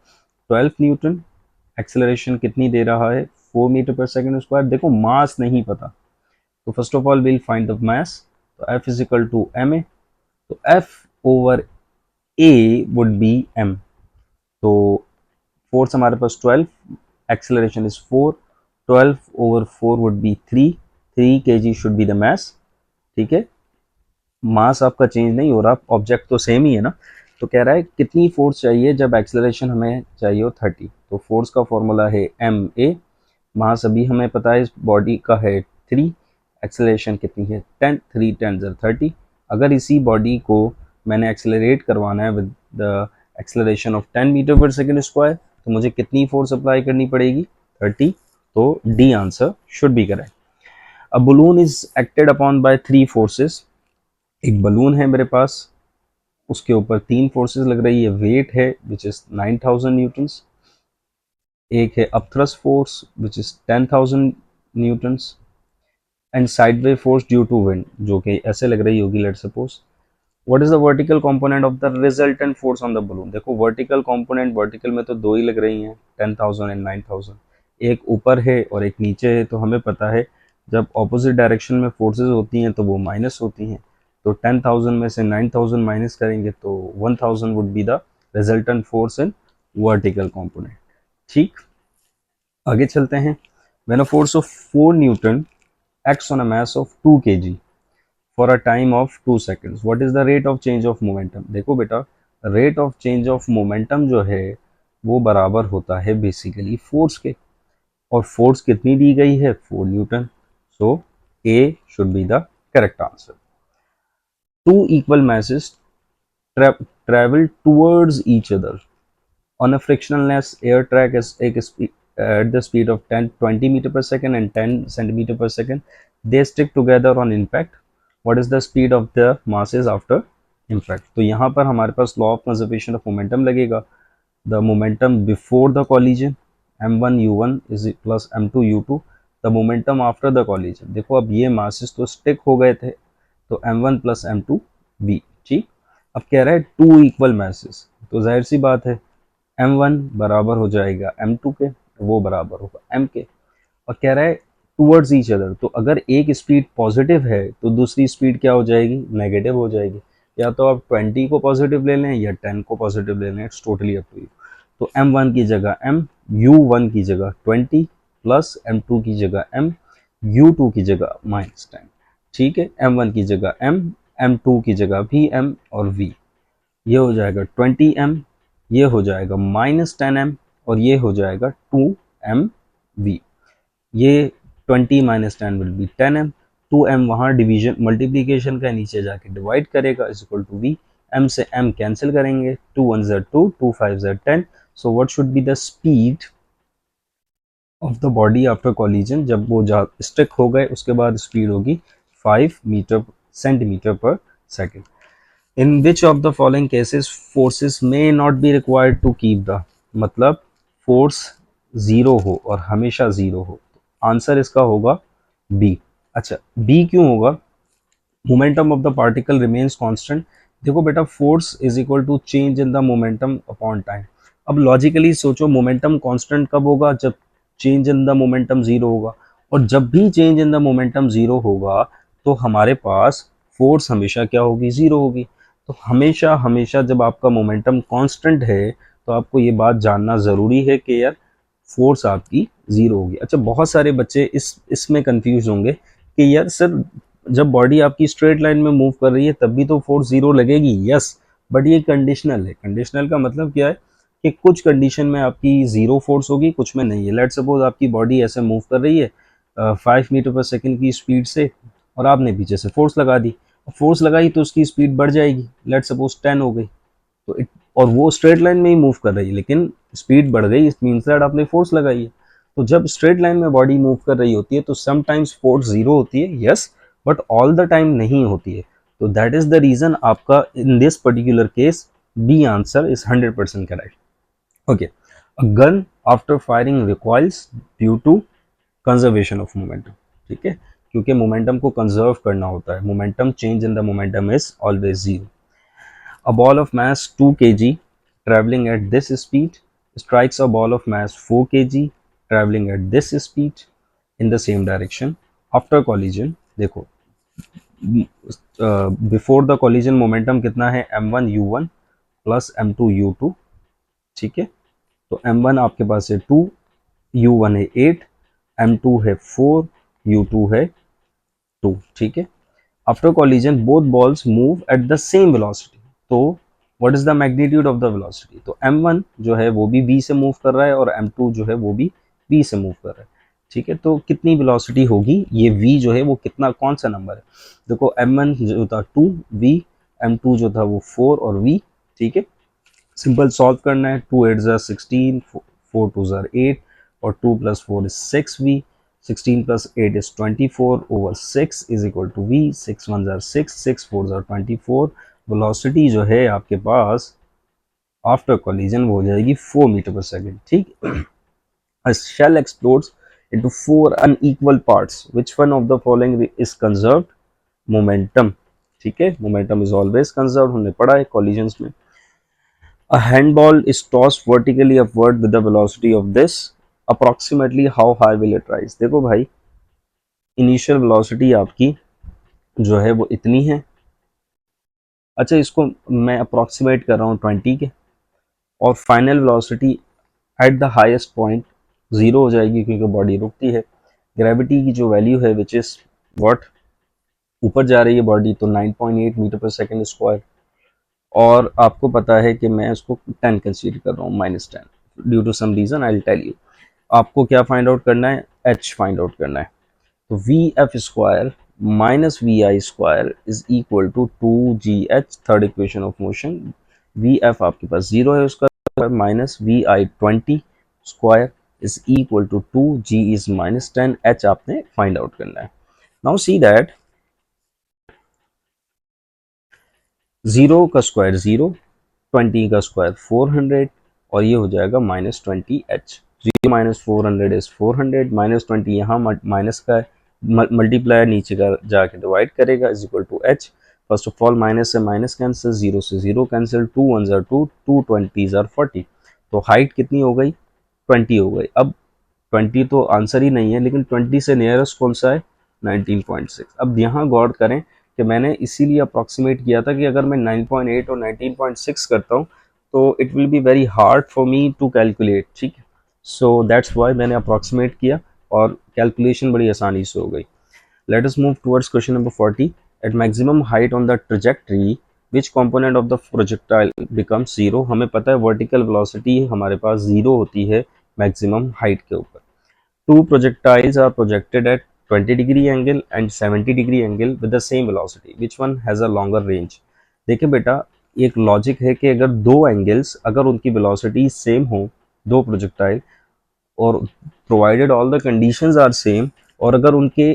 12 Newton, acceleration कितनी दे रहा है 4 metre पर second square. देखो मास नहीं पता, तो first of all will find the mass, तो F is equal to M a, तो F over A would be m। तो फोर्स हमारे पास 12, acceleration is 4, 12 over 4 would be 3 kg should be the mass. ठीक है, मास आपका चेंज नहीं हो रहा, ऑब्जेक्ट तो सेम ही है ना। तो कह रहा है कितनी फोर्स चाहिए जब एक्सेलरेशन हमें चाहिए हो 30, तो फोर्स का फॉर्मूला है एम ए, मास अभी हमें पता है इस बॉडी का है 3, एक्सेलरेशन कितनी है 10, 3 10 30। अगर इसी बॉडी को मैंने एक्सेलरेट करवाना है with the acceleration of 10 metre per second square, तो मुझे कितनी फोर्स अप्लाई करनी पड़ेगी 30, तो D answer should be correct. A balloon is acted upon by 3 forces, एक बलून है मेरे पास, उसके ऊपर 3 फोर्सेस लग रही है, वेट है विच इज 9000 न्यूटन्स, एक है upthrust force which is 10,000 newtons and sideway force due to wind, जो कि ऐसे लग रही होगी, let suppose. What is the vertical component of the resultant force on the balloon. देखो वर्टिकल कंपोनेंट, वर्टिकल में तो दो ही लग रही हैं, 10,000 एंड 9,000, एक ऊपर है और एक नीचे है। तो हमें पता है जब ऑपोजिट डायरेक्शन में फोर्सेस होती हैं तो वो माइनस होती हैं। तो 10,000 में से 9,000 माइनस करेंगे तो 1,000 would be the resultant force in vertical component. ठीक, आगे चलते हैं। When a force of 4 Newton acts on a mass of 2 kg for a time of 2 seconds, what is the rate of change of momentum। देखो बेटा, rate of change of momentum जो है वो बराबर होता है बेसिकली फोर्स के, और फोर्स कितनी दी गई है, 4 newton. So A should be the correct answer. Two equal masses travel towards each other on a frictionless air track is at the speed of 10-20 meter per second and 10 centimeter per second. They stick together on impact. What is the speed of the masses after impact। तो यहाँ पर हमारे पास law of conservation of momentum लगेगा। The momentum before the collision m1u1 is plus m2u2, the momentum after the collision. देखो अब ये masses तो स्टिक हो गए थे, तो m1 प्लस m2v। ठीक, अब कह रहा है टू इक्वल मैसेस, तो जाहिर सी बात है m1 बराबर हो जाएगा m2 के, वो बराबर होगा m के। और कह रहा है टूवर्ड्स ईच अदर, तो अगर एक स्पीड पॉजिटिव है तो दूसरी स्पीड क्या हो जाएगी, नेगेटिव हो जाएगी। या तो आप 20 को पॉजिटिव ले लें या 10 को पॉजिटिव ले लें, it's totally up to you. तो m1 की जगह m, u1 की जगह 20 प्लस m2 की जगह m, u2 की जगह -10। ठीक है, m1 की जगह m, m2 की जगह भी m और v। ये हो जाएगा 20m, ये हो जाएगा -10m और ये हो जाएगा 2mv। ये 20 minus 10 will be 10m, 2m वहाँ डिवीजन मल्टीप्लीकेशन का, नीचे जाके डिवाइड करेगा is equal to v। m से m कैंसिल करेंगे, 2 1 ज़ा 2, 2 5 ज़ा 10। So what should be the speed of the body after collision. जब वो स्टिक हो गए उसके बाद स्पीड होगी 5 metre centimetre per second. In which of the following cases forces may not be required to keep the, मतलब force zero हो और हमेशा जीरो हो। आंसर इसका होगा बी। अच्छा, बी क्यों होगा, momentum of the particle remains constant. देखो बेटा, force is equal to change in the momentum upon time. अब लॉजिकली सोचो, मोमेंटम कांस्टेंट कब होगा, जब change in the momentum zero होगा, और जब भी change in the momentum zero होगा तो हमारे पास फोर्स हमेशा क्या होगी, जीरो होगी। तो हमेशा हमेशा जब आपका मोमेंटम कांस्टेंट है तो आपको ये बात जानना ज़रूरी है कि यार फोर्स आपकी ज़ीरो होगी। अच्छा, बहुत सारे बच्चे इसमें कंफ्यूज होंगे कि यार सर जब बॉडी आपकी स्ट्रेट लाइन में मूव कर रही है तब भी तो फोर्स ज़ीरो लगेगी। यस, बट ये कंडीशनल है। कंडीशनल का मतलब क्या है कि कुछ कंडीशन में आपकी ज़ीरो फोर्स होगी, कुछ में नहीं है। लेट सपोज आपकी बॉडी ऐसे मूव कर रही है 5 मीटर पर सेकेंड की स्पीड से, और आपने पीछे से फोर्स लगा दी। फोर्स लगाई तो उसकी स्पीड बढ़ जाएगी, लेट सपोज 10 हो गई। तो और वो स्ट्रेट लाइन में ही मूव कर रही है लेकिन स्पीड बढ़ गई, इस मीन्स दैट आपने फोर्स लगाई है। तो जब स्ट्रेट लाइन में बॉडी मूव कर रही होती है तो समटाइम्स फोर्स जीरो होती है, yes, but all the time नहीं होती है। तो दैट इज द रीजन आपका in this particular case B answer is 100% correct. Okay, a gun after firing recoils due to conservation of momentum. ठीक है, क्योंकि मोमेंटम को कंजर्व करना होता है। Momentum change in the momentum is always zero. A ball of mass 2 kg traveling at this speed strikes a ball of mass 4 kg traveling at this speed in the same direction after collision। देखो, before the collision momentum कितना है, m1 u1 plus m2 u2। ठीक है, तो m1 आपके पास है 2, u1 है 8, m2 है 4, u2 है 2। ठीक है, after collision both balls move at the same velocity. तो what is the magnitude of the velocity. तो m1 जो है वो भी b से मूव कर रहा है और m2 जो है वो भी b से मूव कर रहा है। ठीक है, तो कितनी वेलोसिटी होगी, ये v जो है वो कितना, कौन सा नंबर है। देखो m1 जो था 2 v, m2 जो था वो 4 और v। ठीक है, सिंपल सॉल्व करना है। 2 8 ज़ा 16, 4 2 ज़ा 8 और 2 plus 4 is 6v, 16 plus 8 is 24 over 6 is equal to v। 6 1 ज़ा 6, 6 4 ज़ा 24। वेलोसिटी जो है आपके पास आफ्टर कॉलिजन वो हो जाएगी 4 मीटर पर सेकेंड। ठीक, A shell explodes into four unequal parts. Which one of the following is conserved? Momentum. ठीक है, momentum is always conserved, हमने पढ़ा है collisions में. A handball is tossed vertically upward with the velocity of this. Approximately how high will it rise? देखो भाई, initial velocity आपकी जो है वो इतनी है. अच्छा, इसको मैं अप्रॉक्सीमेट कर रहा हूँ 20 के, और final velocity at the highest point zero हो जाएगी क्योंकि बॉडी रुकती है. ग्रेविटी की जो वैल्यू है विच इज़ व्हाट, ऊपर जा रही है बॉडी, तो 9.8 मीटर पर सेकेंड स्क्वायर. और आपको पता है कि मैं उसको 10 कंसीडर कर रहा हूँ, -10 due to some reason, I will tell you. आपको क्या फाइंड आउट करना है? एच फाइंड आउट करना है. तो v f square minus v i square is equal to 2gh, third equation of motion. V f आपके पास जीरो है, उसका minus v i 20 square is equal to 2g is -10, h आपने find out करना है. नाउ सी दैट जीरो का square zero, 20 का square 400, और ये हो जाएगा -20h. 0 माइनस 400 इज 400, -20 यहाँ माइनस का मल्टीप्लायर नीचे का जाके डिवाइड करेगा, is equal to h. First of all minus से माइनस कैंसिल, जीरो से जीरो कैंसिल, 2 1 ज़ार 2, 2 20 ज़ार 40. तो हाइट कितनी हो गई? 20 हो गई. अब 20 तो आंसर ही नहीं है, लेकिन 20 से नियरेस्ट कौन सा है? 19.6. अब यहाँ गौर करें कि मैंने इसीलिए अप्रॉक्सीमेट किया था कि अगर मैं 9.8 और 19.6 करता हूँ तो it will be very hard for me to calculate. ठीक है, सो दैट्स वाई मैंने अप्रॉक्सीमेट किया और कैलकुलेशन बड़ी आसानी से हो गई. Let us move towards question number 40. At maximum height on the trajectory which component of the projectile becomes zero. हमें पता है वर्टिकल वेलोसिटी हमारे पास जीरो होती है मैक्सिमम हाइट के ऊपर. Two projectiles are projected at 20-degree angle and 70-degree angle with the same velocity. Which one has a longer range? देखिए बेटा, एक लॉजिक है कि अगर दो एंगल्स, अगर उनकी वेलोसिटी सेम हो, दो प्रोजेक्टाइल, और provided all the conditions are same, और अगर उनके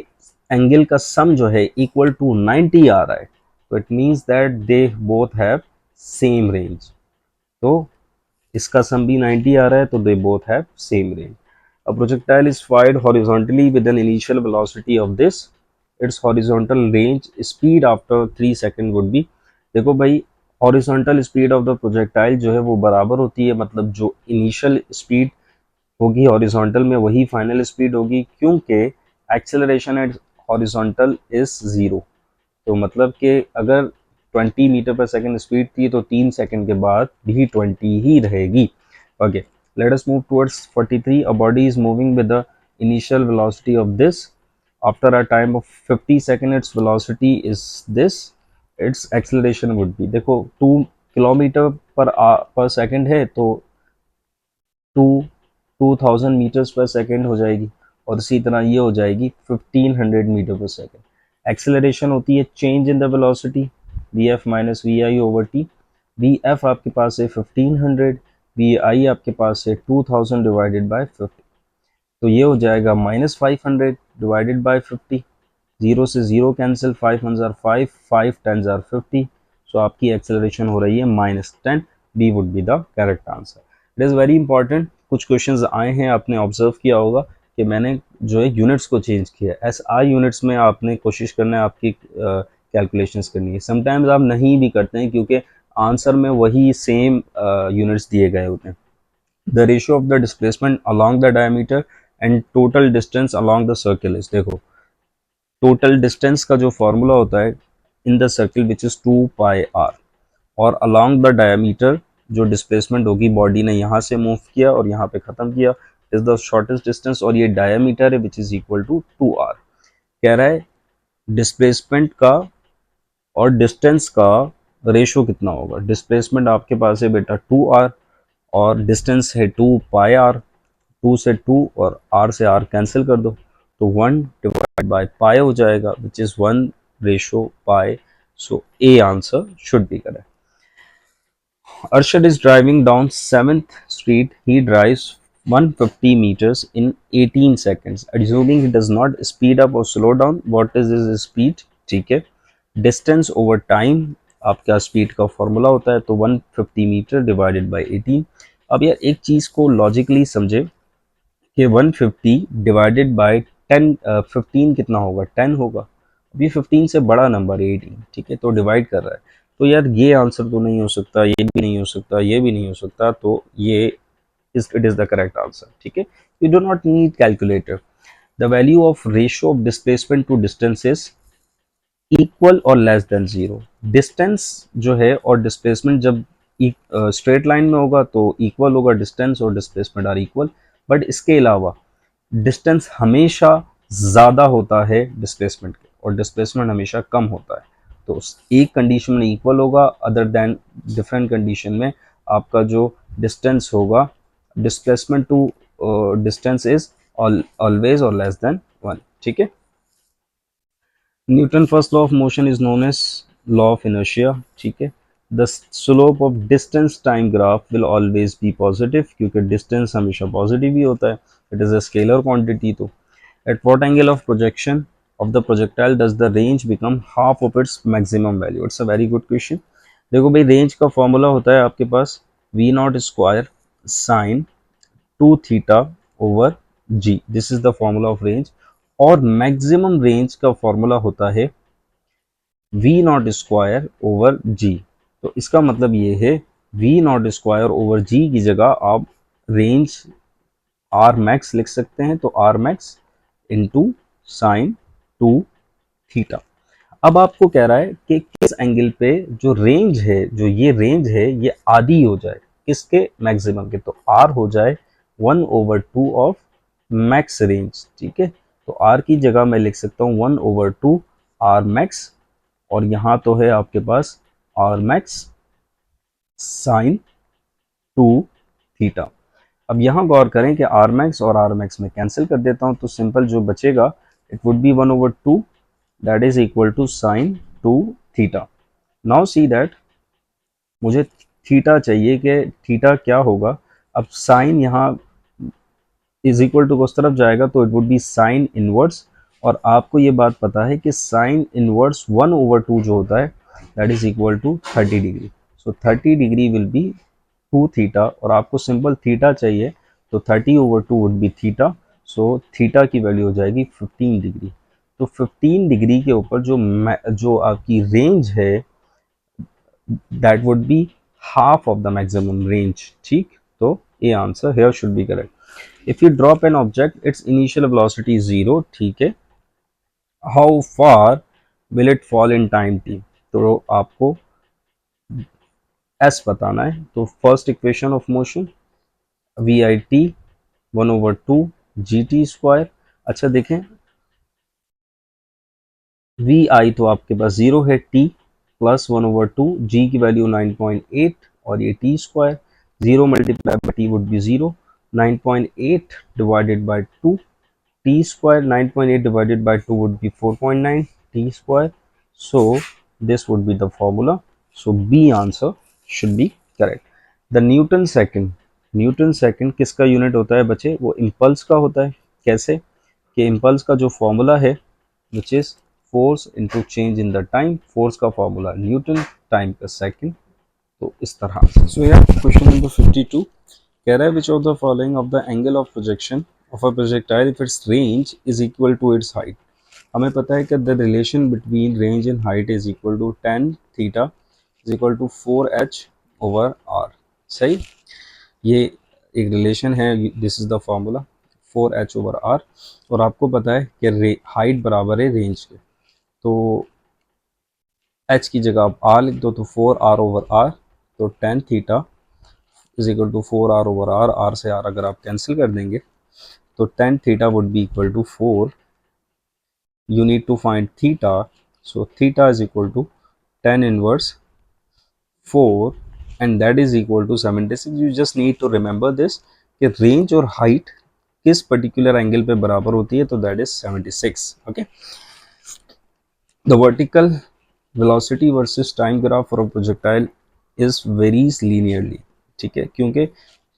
एंगल का सम जो है इक्वल टू 90 आ रहा है, तो it means that they both have same range. तो इसका सम भी 90 आ रहा है, तो they both have same range. A projectile is fired horizontally with an initial velocity of this. Its horizontal range speed after 3 seconds would be. देखो भाई, horizontal speed of the projectile जो है वो बराबर होती है, मतलब जो initial speed होगी horizontal में वही final speed होगी, क्योंकि acceleration at horizontal is 0. तो मतलब कि अगर 20 मीटर पर सेकेंड स्पीड थी तो 3 सेकेंड के बाद भी 20 ही रहेगी. Okay, let us move towards 43. A body is moving with the initial velocity of this. After a time of 50 seconds, its velocity is this. Its acceleration would be, देखो 2 kilometre पर second है तो 2000 metres पर second हो जाएगी, और इसी तरह ये हो जाएगी 1500 मीटर पर सेकेंड. एक्सेलरेशन होती है change in the velocity, v f minus v i over t. V f आपके पास है 1500, वी आई आपके पास है 2000 डिवाइडेड बाय 50. तो ये हो जाएगा -500 डिवाइडेड बाय 50. जीरो से जीरो कैंसिल, 5 1 ज़ार 5, 5 10 ज़ार 50. सो आपकी एक्सेलरेशन हो रही है -10. B would be the correct answer. It is very important. कुछ क्वेश्चंस आए हैं, आपने ऑब्जर्व किया होगा कि मैंने जो है यूनिट्स को चेंज किया. एस आई यूनिट्स में आपने कोशिश करना है आपकी कैलकुलेशंस करनी है. समटाइम्स आप नहीं भी करते हैं क्योंकि आंसर में वही सेम यूनिट्स दिए गए होते हैं. The ratio of the displacement along the diameter and total distance along the circle is. देखो, टोटल डिस्टेंस का जो फॉर्मूला होता है in the circle which is 2 pi r, और अलॉन्ग द डायमीटर जो डिस्प्लेसमेंट होगी, बॉडी ने यहाँ से मूव किया और यहाँ पे ख़त्म किया, इज द शॉर्टेस्ट डिस्टेंस, और ये डायमीटर है which is equal to 2r. कह रहा है डिस्प्लेसमेंट का और डिस्टेंस का रेशो कितना होगा. डिस्प्लेसमेंट आपके पास है बेटा 2r, और डिस्टेंस है 2 पाई आर. 2 से 2 और r से r कैंसिल कर दो, तो 1 डिवाइड बाय पाई हो जाएगा which is 1 ratio pi. So A answer should be correct. Arshad is driving down 7th Street. He drives 150 meters in 18 seconds. Assuming he does not speed up or slow down, what is his speed? ठीक है. Distance over time आपका speed का formula होता है, तो 150 metre divided by 18. अब यार एक चीज़ को लॉजिकली समझे कि 150 डिवाइडेड बाय 10, 15 कितना होगा, 10 होगा। अभी 15 से बड़ा नंबर 18, ठीक है, तो डिवाइड कर रहा है। तो यार ये आंसर तो नहीं हो सकता, ये भी नहीं हो सकता, ये भी नहीं हो सकता, तो ये it is the correct answer, ठीक है। You do not need calculator. The value of ratio of displacement to distance is equal और लेस देन जीरो। डिस्टेंस जो है और डिस्प्लेसमेंट जब स्ट्रेट लाइन में होगा तो इक्वल होगा, डिस्टेंस और डिस्प्लेसमेंट आर इक्वल। बट इसके अलावा डिस्टेंस हमेशा ज़्यादा होता है डिस्प्लेसमेंट के, और डिस्प्लेसमेंट हमेशा कम होता है। तो एक कंडीशन में इक्वल होगा, अदर देन डिफरेंट कंडीशन में आपका जो डिस्टेंस होगा, displacement to distance is always और लेस देन 1, ठीक है। Newton first law of motion is known as law of inertia, ठीक है। The slope of distance time graph will always be positive, क्योंकि डिस्टेंस हमेशा पॉजिटिव ही होता है, it is a scalar quantity. तो at what angle of projection of the projectile does the range become half of its maximum value? It's a very good question. देखो भाई, range का formula होता है आपके पास v not square sine 2 theta over g, this is the formula of range. और maximum range का formula होता है v not square over g। तो इसका मतलब ये है v not square over g की जगह आप रेंज आर मैक्स लिख सकते हैं, तो R max into sine 2 theta. अब आपको कह रहा है कि किस एंगल पे जो रेंज है, जो ये रेंज है, ये आधी हो जाए किसके, मैक्सिमम के। तो आर हो जाए 1/2 ऑफ मैक्स रेंज, ठीक है। तो आर की जगह मैं लिख सकता हूँ 1/2 आर मैक्स, और यहाँ तो है आपके पास आर मैक्स साइन 2 थीटा। अब यहाँ गौर करें कि आर मैक्स और आर मैक्स में कैंसिल कर देता हूँ, तो सिंपल जो बचेगा it would be 1/2 that is equal to sine 2 theta. Now see that मुझे थीटा चाहिए कि थीटा क्या होगा। अब साइन यहाँ इज इक्वल टू उस तरफ जाएगा तो it would B sine inverse, और आपको ये बात पता है कि साइन इनवर्स 1/2 जो होता है that is equal to 30 degree. So 30 degree will be 2 theta, और आपको सिंपल थीटा चाहिए, तो 30/2 would be theta. So theta की वैल्यू हो जाएगी 15 डिग्री। तो 15 डिग्री के ऊपर जो आपकी रेंज है that would be half of the maximum range, ठीक। तो ये answer here should be correct. If you drop an object its initial velocity 0, ठीक है, how far will it fall in time t? तो आपको s बताना है। तो first equation of motion v i t 1/2 g t square. अच्छा देखें, we आई तो आपके पास 0 है, टी प्लस 1/2, जी की वैल्यू 9.8 और ये t square, 0 multiply by t would be 0, 9.8 divided by 2 t square, 9.8 divided by 2 would be 4.9 t square. So this would be the formula. So B answer should be correct. The newton second किसका unit होता है बच्चे? वो impulse का होता है। कैसे कि इम्पल्स का जो फॉर्मूला है which is force into change in the time, force का फॉर्मूला न्यूटन, टाइम का सेकंड। तो इस तरह से। सो यार क्वेश्चन नंबर 52 कह रहा है which of the following of the angle of projection of a projectile if its range is equal to its height. हमें पता है कि the relation between range and height is equal to tan theta is equal to 4h over r। सही, ये एक relation है, this is the formula 4h over r। और आपको पता है कि हाइट बराबर है रेंज के, तो h की जगह आप r लिख दो, तो 4r ओवर r, तो tan theta is equal to 4r over r, r से r अगर आप कैंसिल कर देंगे तो tan theta would be equal to 4। You need to find theta, so theta is equal to tan inverse 4 and that is equal to 76। you just need to remember this कि range और height किस particular angle पे बराबर होती है, तो that is 76। Okay, the vertical velocity versus time graph for a projectile is varies linearly, ठीक है, क्योंकि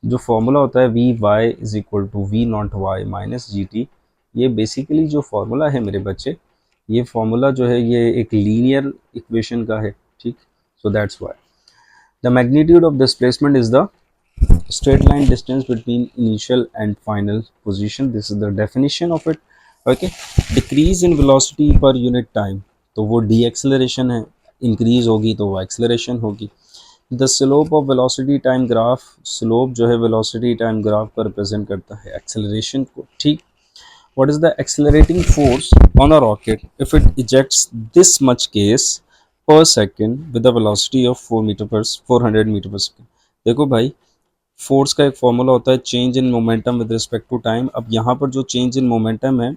जो फॉर्मूला होता है v y is equal to v naught y minus g t, ये बेसिकली जो फॉर्मूला है मेरे बच्चे, ये फॉर्मूला जो है ये एक लीनियर इक्वेशन का है, ठीक। सो that's why the magnitude of displacement is the straight line distance between initial and final position, this is the definition of it. Okay, decrease in velocity per unit time, तो वो deceleration है, increase होगी तो वो acceleration होगी. The slope of velocity time graph, slope जो है velocity time graph को represent करता है acceleration को. ठीक, what is the accelerating force on a rocket if it ejects this much gas per second with a velocity of 400 meter per second. देखो भाई, force का एक फॉर्मूला होता है change in momentum with respect to time. अब यहाँ पर जो चेंज इन मोमेंटम है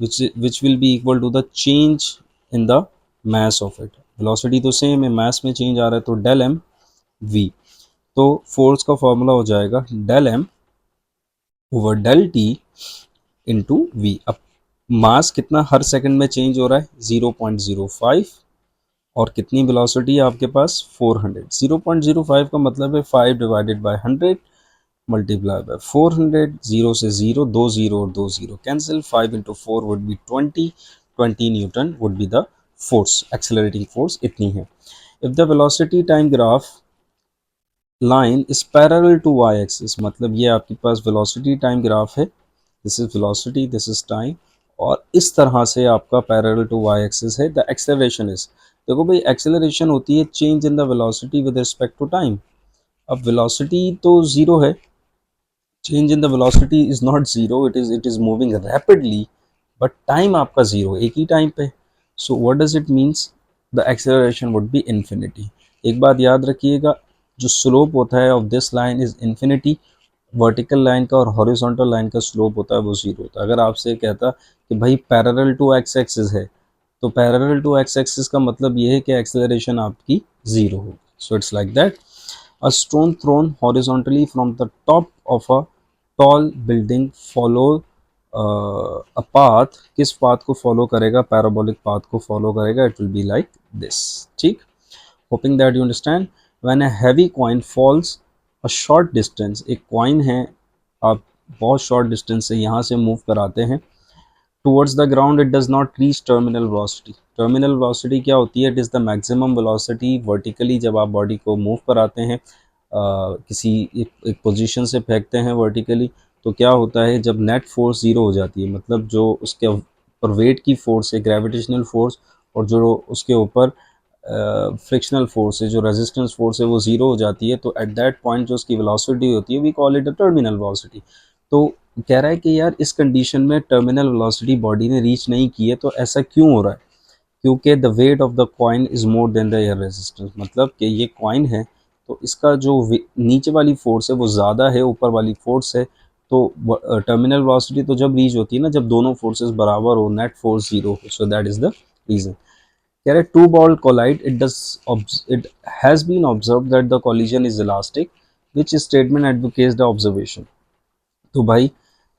which will be equal to the change in the mass of it. Velocity तो सेम है, मास में चेंज आ रहा है, तो डेल एम वी. तो फोर्स का फॉर्मूला हो जाएगा del m over del t into v. अब मास कितना हर सेकंड में चेंज हो रहा है, 0.05, और कितनी वेलोसिटी है आपके पास 400. 0.05 का मतलब है 5 डिवाइडेड बाय 100 मल्टीप्लाई बाय 400. 0 से 0, 2 0 और 2 0 cancel. 5 into 4 would be 20 newton would be the force, accelerating force इतनी है. If the velocity time graph line is parallel to y axis, मतलब ये आपके पास वेलोसिटी टाइम ग्राफ है, this is velocity, this is time, और इस तरह से आपका पैरेलल टू वाई एक्सिस है. द एक्सेलरेशन इज, देखो भाई एक्सेलरेशन होती है change in the velocity with respect to time. अब वेलोसिटी तो जीरो है, change in the velocity is not zero, it is moving rapidly, but time आपका zero एक ही time पे. so what does it means, the acceleration would be infinity. एक बात याद रखिएगा, जो स्लोप होता है of this line is infinity. Vertical line का और हॉरिजॉन्टल लाइन का स्लोप होता है वो जीरो होता है. अगर आपसे कहता कि भाई पैरेलल टू एक्स एक्सिस है, तो पैरेलल टू एक्स एक्सिस का मतलब ये है कि एक्सेलरेशन आपकी जीरो होगी. सो it's like that. A stone thrown horizontally from the top of a tall building follow a path. किस पाथ को फॉलो करेगा, पैराबोलिक पाथ को फॉलो करेगा. It will be like this. ठीक, hoping that you understand. When a heavy coin falls a short distance, एक coin है, आप बहुत शॉर्ट डिस्टेंस से यहाँ से मूव कराते हैं towards the ground, it does not reach terminal velocity. terminal velocity क्या होती है, it is the maximum velocity vertically. जब आप बॉडी को मूव कराते हैं किसी एक पोजीशन से फेंकते हैं वर्टिकली, तो क्या होता है जब नेट फोर्स ज़ीरो हो जाती है, मतलब जो उसके ऊपर वेट की फोर्स है, ग्रेविटेशनल फोर्स, और जो उसके ऊपर फ्रिक्शनल फोर्स है, जो रेजिस्टेंस फोर्स है, वो ज़ीरो हो जाती है, तो एट दैट पॉइंट जो उसकी वेलोसिटी होती है we call it a terminal velocity. तो कह रहा है कि यार इस कंडीशन में टर्मिनल वेलोसिटी बॉडी ने रीच नहीं की है, तो ऐसा क्यों हो रहा है, क्योंकि the weight of the coin is more than the air resistance. मतलब कि ये कॉइन है तो इसका जो नीचे वाली फोर्स है वो ज़्यादा है, ऊपर वाली फोर्स है. तो टर्मिनल वेलोसिटी तो जब रीच होती है ना, जब दोनों फोर्सेस बराबर हो, नेट फोर्स जीरो हो. So that is the reason. कह रहे two ball collide, it has been observe that the collision is elastic, which statement advocates the observation. तो भाई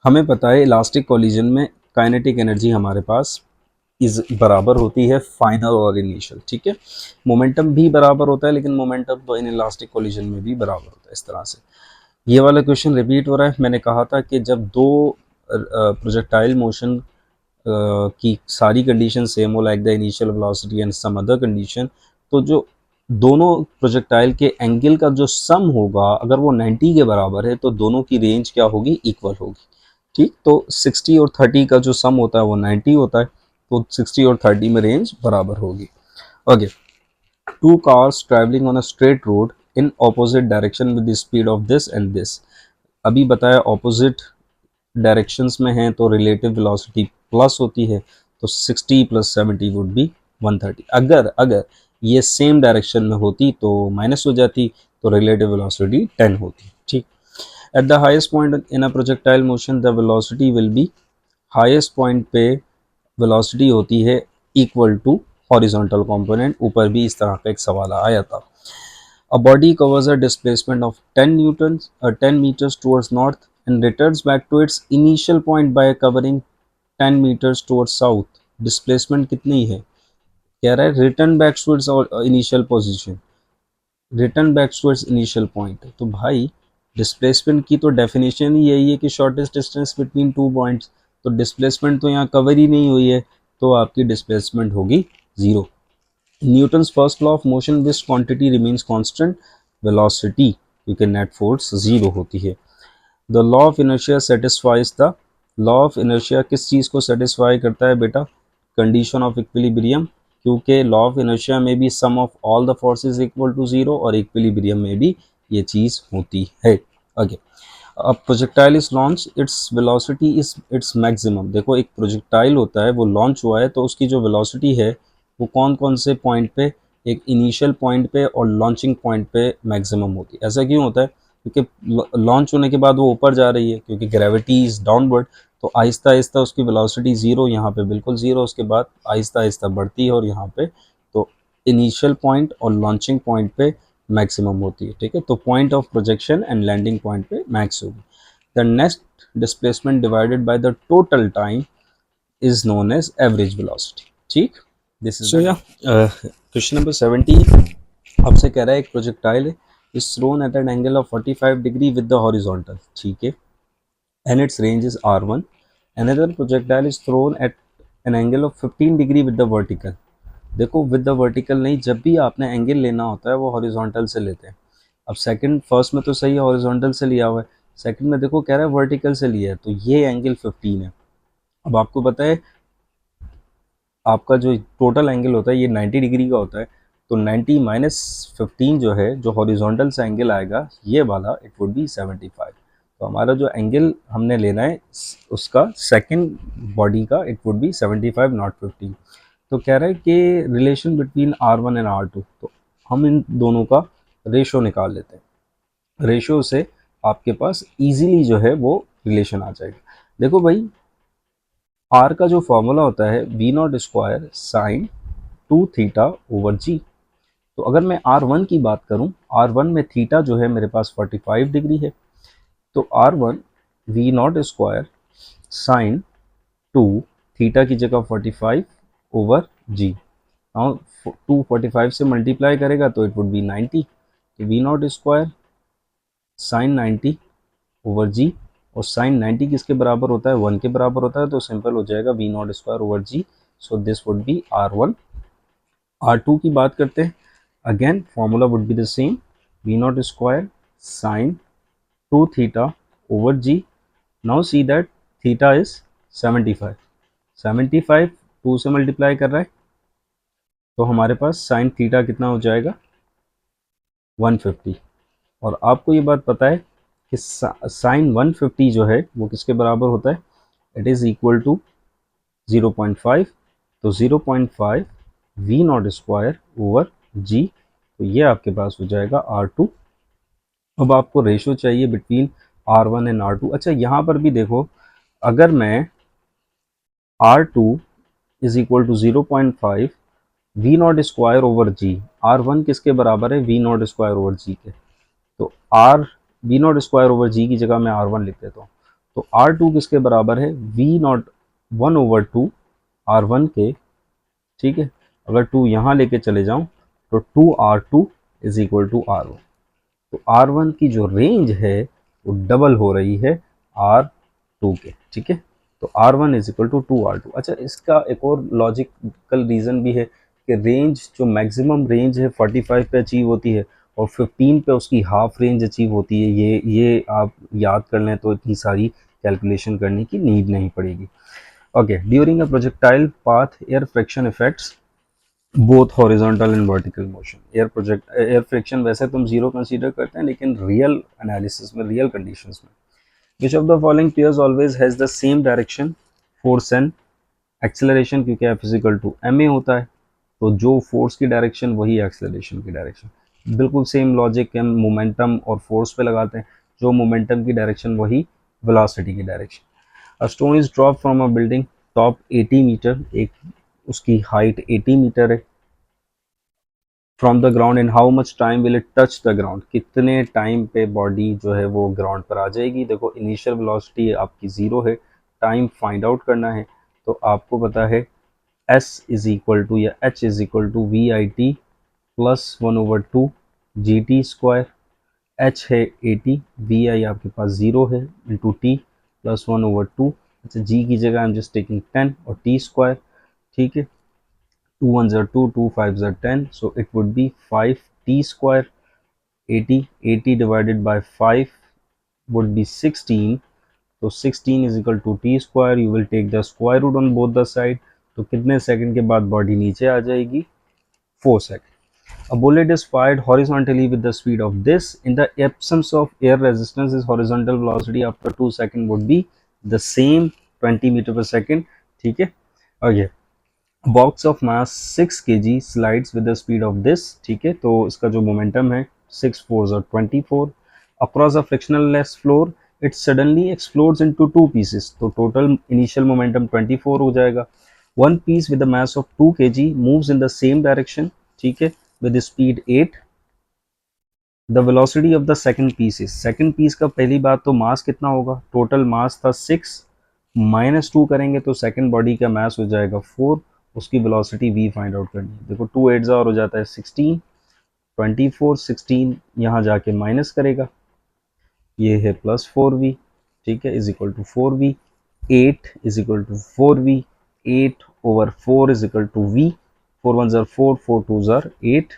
हमें पता है इलास्टिक कोलिजन में काइनेटिक एनर्जी हमारे पास इज बराबर होती है फाइनल और इनिशियल. ठीक है, मोमेंटम भी बराबर होता है, लेकिन मोमेंटम तो इन इलास्टिक कोलिजन में भी बराबर होता है. इस तरह से ये वाला क्वेश्चन रिपीट हो रहा है. मैंने कहा था कि जब दो प्रोजेक्टाइल मोशन की सारी कंडीशन सेम हो, like the initial velocity and some other condition, तो जो दोनों प्रोजेक्टाइल के एंगल का जो सम होगा, अगर वो 90 के बराबर है, तो दोनों की रेंज क्या होगी, इक्वल होगी. ठीक, तो 60 और 30 का जो सम होता है वो 90 होता है, तो 60 और 30 में रेंज बराबर होगी. Okay, two cars travelling on a straight road in opposite direction with the speed of this and this. अभी बताया ऑपोजिट डायरेक्शंस में हैं तो रिलेटिव वेलोसिटी प्लस होती है, तो 60 प्लस 70 वुड बी 130. अगर ये सेम डायरेक्शन में होती तो माइनस हो जाती, तो रिलेटिव वेलोसिटी 10 होती. ठीक, eight the highest point in a projectile motion the velocity will be, highest point पे वेलोसिटी होती है इक्वल टू हॉरिजॉन्टल कंपोनेंट. ऊपर भी इस तरह का एक सवाल आया था. A body covers a displacement of 10 newtons or 10 meters towards north and returns back to its initial point by covering 10 meters towards south. Displacement कितनी है, कह रहा है return back to its initial position, return back to its initial point. तो भाई displacement की तो definition ही यही है कि shortest distance between two points. तो डिस्प्लेसमेंट तो यहाँ कवर ही नहीं हुई है, तो आपकी डिस्प्लेसमेंट होगी zero. Newton's first law of motion, this quantity remains constant, velocity. क्योंकि नेट फोर्स ज़ीरो होती है। The law of inertia satisfies the, law of inertia किस चीज़ को सेटिस्फाई करता है बेटा? कंडीशन ऑफ इक्विलिब्रियम, क्योंकि लॉ ऑफ इनर्शिया में भी sum of all the forces equal to zero, और इक्विलिब्रियम में भी ये चीज़ होती है। आगे, a projectile is launch its velocity is its maximum. देखो एक प्रोजेक्टाइल होता है, वो लॉन्च हुआ है तो उसकी जो वेलोसिटी है वो कौन कौन से पॉइंट पे, एक इनिशियल पॉइंट पे और लॉन्चिंग पॉइंट पे मैक्सिमम होती है। ऐसा क्यों होता है? क्योंकि लॉन्च होने के बाद वो ऊपर जा रही है, क्योंकि ग्रेविटी इज डाउनवर्ड, तो आहिस्ता आहिस्ता उसकी वेलोसिटी ज़ीरो, यहाँ पे बिल्कुल ज़ीरो, उसके बाद आहिस्ता आहिस्ता बढ़ती है, और यहाँ पे तो इनिशियल पॉइंट और लॉन्चिंग पॉइंट पे मैक्सिमम होती है। ठीक है, तो point of projection and landing point पे मैक्स होगी। The next displacement divided by the total time is known as average velocity. ठीक, दिस इज सो या क्वेश्चन नंबर 17 आपसे कह रहा है एक projectile is thrown at an angle of 45 degree with the horizontal, ठीक है, and its range is r1. Another projectile is thrown at an angle of 15 degree with the vertical. देखो with the vertical नहीं, जब भी आपने angle लेना होता है वो हॉरिजॉन्टल से लेते हैं। अब सेकंड, फर्स्ट में तो सही है हॉरिजॉन्टल से लिया हुआ है, सेकंड में देखो कह रहा है वर्टिकल से लिया है, तो ये एंगल 15 है। अब आपको पता है आपका जो टोटल एंगल होता है ये 90 डिग्री का होता है, तो 90 माइनस 15 जो है, जो हॉरिजॉन्टल से एंगल आएगा ये वाला, इट वुड बी 75। तो हमारा जो एंगल हमने लेना है उसका सेकंड बॉडी का, इट वुड बी 75 नॉट 15। तो कह रहा है कि relation between R1 and R2, तो हम इन दोनों का रेशो निकाल लेते हैं। रेशो से आपके पास इजीली जो है वो रिलेशन आ जाएगा। देखो भाई, R का जो फॉर्मूला होता है V naught square sine 2 theta over G. तो अगर मैं R1 की बात करूं, R1 में थीटा जो है मेरे पास 45 डिग्री है, तो R1 v naught square sine 2 theta की जगह 45 ओवर जी। नाउ 245 से मल्टीप्लाई करेगा तो इट वुड बी 90, तो V naught square sine 90 over G, और साइन 90 किसके बराबर होता है? 1 के बराबर होता है, तो सिंपल हो जाएगा v naught square over g. So this would be R1। R2 की बात करते हैं, again formula would be the same, v naught square sine 2 theta over g. Now see that theta is 75, 75 2 से मल्टीप्लाई कर रहा है, तो हमारे पास साइन थीटा कितना हो जाएगा? 150। और आपको ये बात पता है कि साइन 150 जो है वो किसके बराबर होता है? इट इज़ इक्वल टू 0.5, तो 0.5 V naught square over G, तो ये आपके पास हो जाएगा R2। अब आपको रेशो चाहिए बिटवीन R1 एंड R2। अच्छा यहाँ पर भी देखो, अगर मैं R2 is equal to 0.5 V naught square over G, R1 किसके बराबर है? V naught square over G के, तो R V naught square over G की जगह मैं R1 लिख देता हूँ। तो R2 किसके बराबर है? वी नॉट 1 ओवर 2 R1 के, ठीक है। अगर 2 यहाँ लेके चले जाऊँ तो 2R2 is equal to R1, तो R1 की जो रेंज है वो डबल हो रही है R2 के, ठीक है। तो R1 is equal to 2R2। अच्छा, इसका एक और लॉजिकल रीज़न भी है कि रेंज, जो मैक्सिमम रेंज है 45 पे अचीव होती है, और 15 पे उसकी हाफ रेंज अचीव होती है। ये आप याद कर लें तो इतनी सारी कैलकुलेशन करने की नीड नहीं पड़ेगी। Okay, during a projectile path air friction effects both horizontal and vertical motion. Air friction वैसे तुम जीरो कंसीडर करते हैं, लेकिन रियल एनालिसिस में, रियल कंडीशंस में, which of the following pairs always has the same direction force and acceleration, क्योंकि F is equal to M A होता है, तो जो फोर्स की डायरेक्शन वही एक्सेलरेशन की डायरेक्शन। बिल्कुल सेम लॉजिक हम मोमेंटम और फोर्स पे लगाते हैं, जो मोमेंटम की डायरेक्शन वही वेलोसिटी की direction. A stone is drop from a building top 80 meter, एक उसकी हाइट 80 मीटर है, from the ground, in how much time will it touch the ground, कितने टाइम पे बॉडी जो है वो ग्राउंड पर आ जाएगी। देखो इनिशियल वेलोसिटी आपकी ज़ीरो है, टाइम फाइंड आउट करना है, तो आपको पता है s इज इक्वल टू या h is equal to v i T plus 1/2 g t square. h है 80, वी आई आपके पास ज़ीरो है, इंटू टी प्लस 1/2। अच्छा, g की जगह आई एम जस्ट टेकिंग 10 और टी स्क्वायर, ठीक है। 2 1s are 2, 2 5s are 10, so it would be 5t square 80 divided by 5 would be 16. तो 16 is equal to t square. You will take the square root on both the side. तो कितने second के बाद body नीचे आ जाएगी? 4 second. A bullet is fired horizontally with the speed of this. In the absence of air resistance, its horizontal velocity after 2 seconds would be the same 20 meter per second. ठीक है. Okay. Box of mass 6 kg slides with the speed of this. ठीक है, तो इसका जो momentum है 6 4 और 24 across a frictional less floor. It suddenly explodes into two pieces. तो टोटल इनिशियल मोमेंटम 24 हो जाएगा. One piece with the mass of 2 kg moves in the same direction. ठीक है, with speed 8. The velocity of the second piece is. Second piece का पहली बात तो मास कितना होगा? टोटल मास था 6 -2 करेंगे तो सेकंड बॉडी का मास हो जाएगा 4. उसकी वेलोसिटी v फाइंड आउट करनी है. देखो 2 8 और हो जाता है 16. 24 16 यहाँ जाके माइनस करेगा, ये है +4v. ठीक है, is equal to 4v. 8 is equal to 4v. 8 over 4 is equal to v. 4 1s are 4, 4 2s are 8.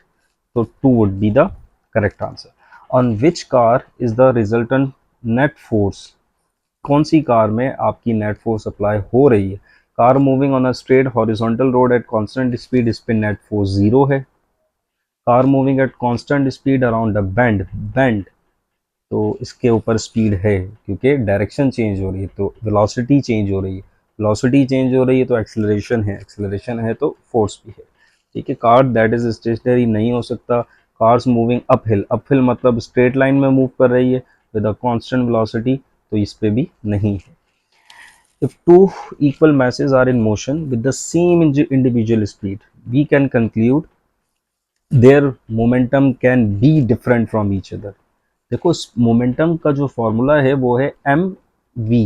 So 2 would be the correct answer. On which car is the resultant net force? कौन सी car में आपकी net force apply हो रही है? Car moving on a straight horizontal road at constant speed, इस पे net force 0 है. Car moving at constant speed around a bend, तो इसके ऊपर स्पीड है क्योंकि डायरेक्शन चेंज हो रही है तो वेलोसिटी चेंज हो रही है. वेलोसिटी चेंज हो रही है तो एक्सेलरेशन है तो फोर्स भी है. ठीक है, कार दैट इज स्टेशनरी नहीं हो सकता. कार्स मूविंग अपहिल मतलब स्ट्रेट लाइन में मूव कर रही है विद अ कांस्टेंट वेलोसिटी, तो इस पे भी नहीं है. If two equal masses are in motion with the same individual speed, we can conclude their momentum can be different from each other. देखो मोमेंटम का जो फॉर्मूला है वो है एम वी.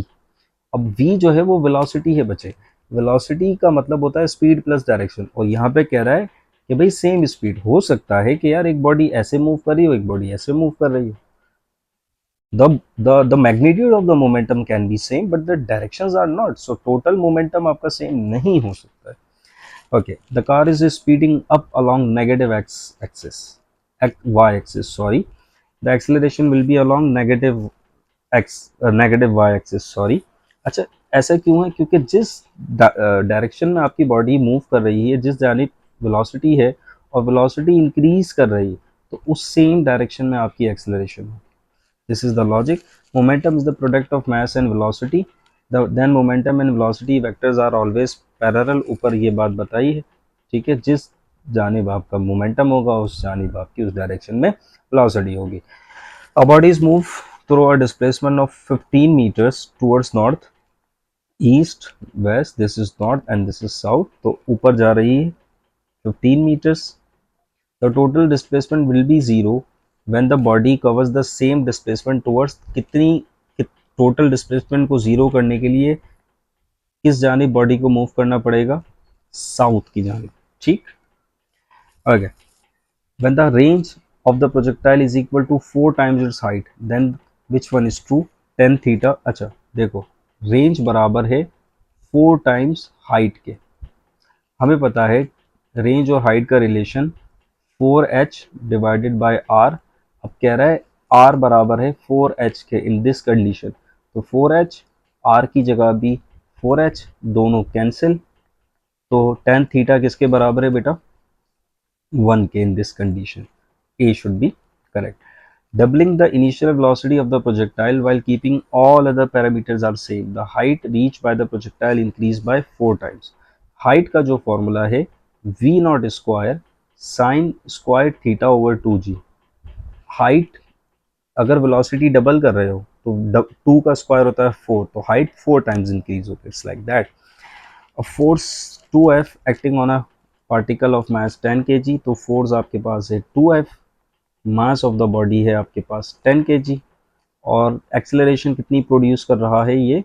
अब v जो है वो वेलोसिटी है बच्चे. वेलोसिटी का मतलब होता है स्पीड प्लस डायरेक्शन, और यहाँ पे कह रहा है कि भाई सेम स्पीड. हो सकता है कि यार एक बॉडी ऐसे मूव कर रही हो, एक बॉडी ऐसे मूव कर रही हो. the magnitude of the momentum can be same but the directions are not, so total momentum आपका same नहीं हो सकता है. Okay, the car is speeding up along negative y axis, sorry. The acceleration will be along negative y axis, sorry. अच्छा, ऐसा क्यों है? क्योंकि जिस डायरेक्शन में आपकी बॉडी मूव कर रही है, जिस जानिब वेलोसिटी है और वेलोसिटी इंक्रीज कर रही है, तो उस सेम डायरेक्शन में आपकी एक्सेलरेशन है. This is the logic. Momentum is the product of mass and velocity. Then momentum and velocity vectors are always parallel. ऊपर ये बात बताई है. ठीक है, जिस जानिब आपका मोमेंटम होगा उस जानिब आपकी उस डायरेक्शन में वेलोसिटी होगी. A body is moved through a displacement of 15 meters towards north, east, west. This is north and this is south. तो ऊपर जा रही है 15 meters. The total displacement will be 0 when the body covers the same displacement towards. कितनी total displacement को 0 करने के लिए किस जानिब बॉडी को मूव करना पड़ेगा? साउथ की जानिब. ठीक. Okay. when the range of the projectile is equal to 4 times its height, then which one is true? tan theta. अच्छा देखो, रेंज बराबर है 4 टाइम्स हाइट के. हमें पता है रेंज और हाइट का relation 4h divided by r. अब कह रहा है r बराबर है 4h के इन दिस कंडीशन, तो 4h r की जगह भी 4h, दोनों कैंसिल. तो tan थीटा किसके बराबर है बेटा? 1 के in this condition. A should be correct. Doubling the initial velocity of the projectile while keeping all other parameters are same. The height reached by the projectile increased by 4 times. Height का जो formula है v not square sine square theta over 2g. Height अगर velocity double कर रहे हो तो 2 का square होता है 4, तो हाइट 4 टाइम्स इंक्रीज होती है. It's like that. A force 2F acting on a particle of mass 10 kg. तो फोर्स आपके पास है 2F. Mass of the body है आपके पास 10 kg और एक्सेलरेशन कितनी प्रोड्यूस कर रहा है? ये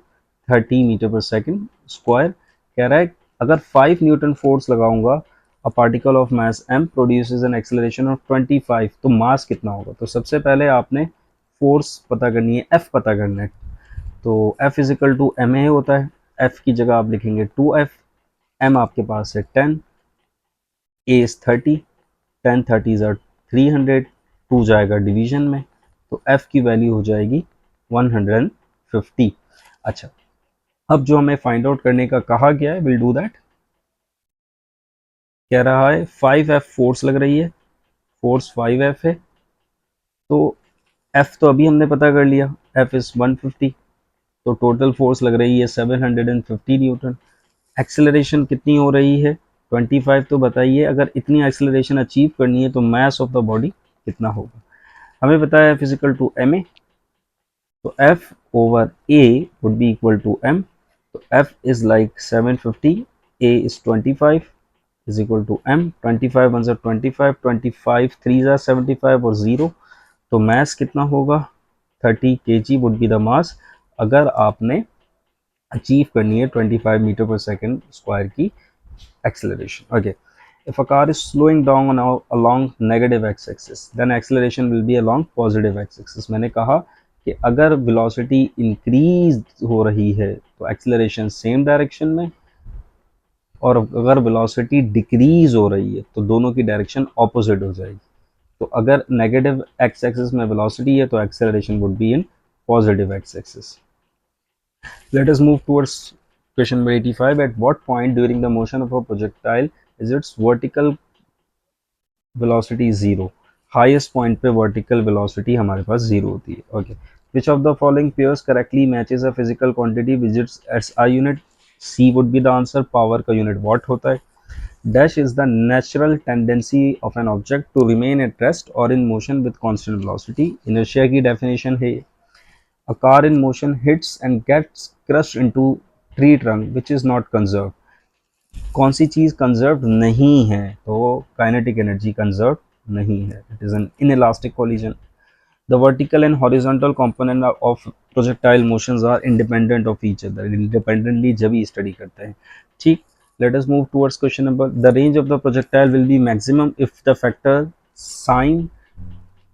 30 मीटर पर सेकंड स्क्वायर. कह रहा है अगर 5 न्यूटन फोर्स लगाऊंगा, a particle of mass m produces an acceleration of 25, तो मास कितना होगा? तो सबसे पहले आपने फोर्स पता करनी है, f पता करना है. तो f is equal to ma होता है. f की जगह आप लिखेंगे 2f. m आपके पास है 10, a is 30, 10 30s are 300, 2 जाएगा डिवीजन में, तो f की वैल्यू हो जाएगी 150। अच्छा, अब जो हमें फाइंड आउट करने का कहा गया है, विल डू दैट। कह रहा है 5F फोर्स लग रही है, फोर्स 5F है, तो F तो अभी हमने पता कर लिया, F इज 150, तो टोटल फोर्स लग रही है 750 न्यूटन। एक्सेलरेशन कितनी हो रही है 25, तो बताइए अगर इतनी एक्सेलरेशन अचीव करनी है तो मास ऑफ द बॉडी कितना होगा। हमें पता है फिजिकल टू एम ए, तो F over A would be equal to M, तो F is like 750, A is 25 is equal to M, 25 1 25, 25 3 75 और 0, तो मास कितना होगा 30 kg would be the mass अगर आपने अचीव करनी है 25 मीटर पर सेकेंड स्क्वायर की acceleration. Okay, if a car is slowing down along negative x-axis, then acceleration will be along positive x-axis. मैंने कहा कि अगर velocity increase हो रही है तो acceleration same direction में, और अगर velocity decrease हो रही है तो दोनों की direction opposite हो जाएगी। तो अगर negative x-axis में velocity है तो acceleration would be in positive x-axis. Let us move towards question number 85. At what point during the motion of a projectile is its vertical velocity zero? Highest point पे vertical velocity हमारे पास zero होती है. Okay. Which of the following pairs correctly matches a physical quantity with its SI unit? C would be the answer. Power का unit watt होता है. Dash is the natural tendency of an object to remain at rest or in motion with constant velocity. Inertia की definition है. A car in motion hits and gets crushed into tree trunk which is not conserved. कौन सी चीज conserve नहीं है, तो kinetic energy conserve नहीं है, it is an inelastic collision. The vertical and horizontal component of projectile motions are independent of each other, independently जब ही study करते हैं। ठीक, let us move towards question number. The range of the projectile will be maximum if the factor sine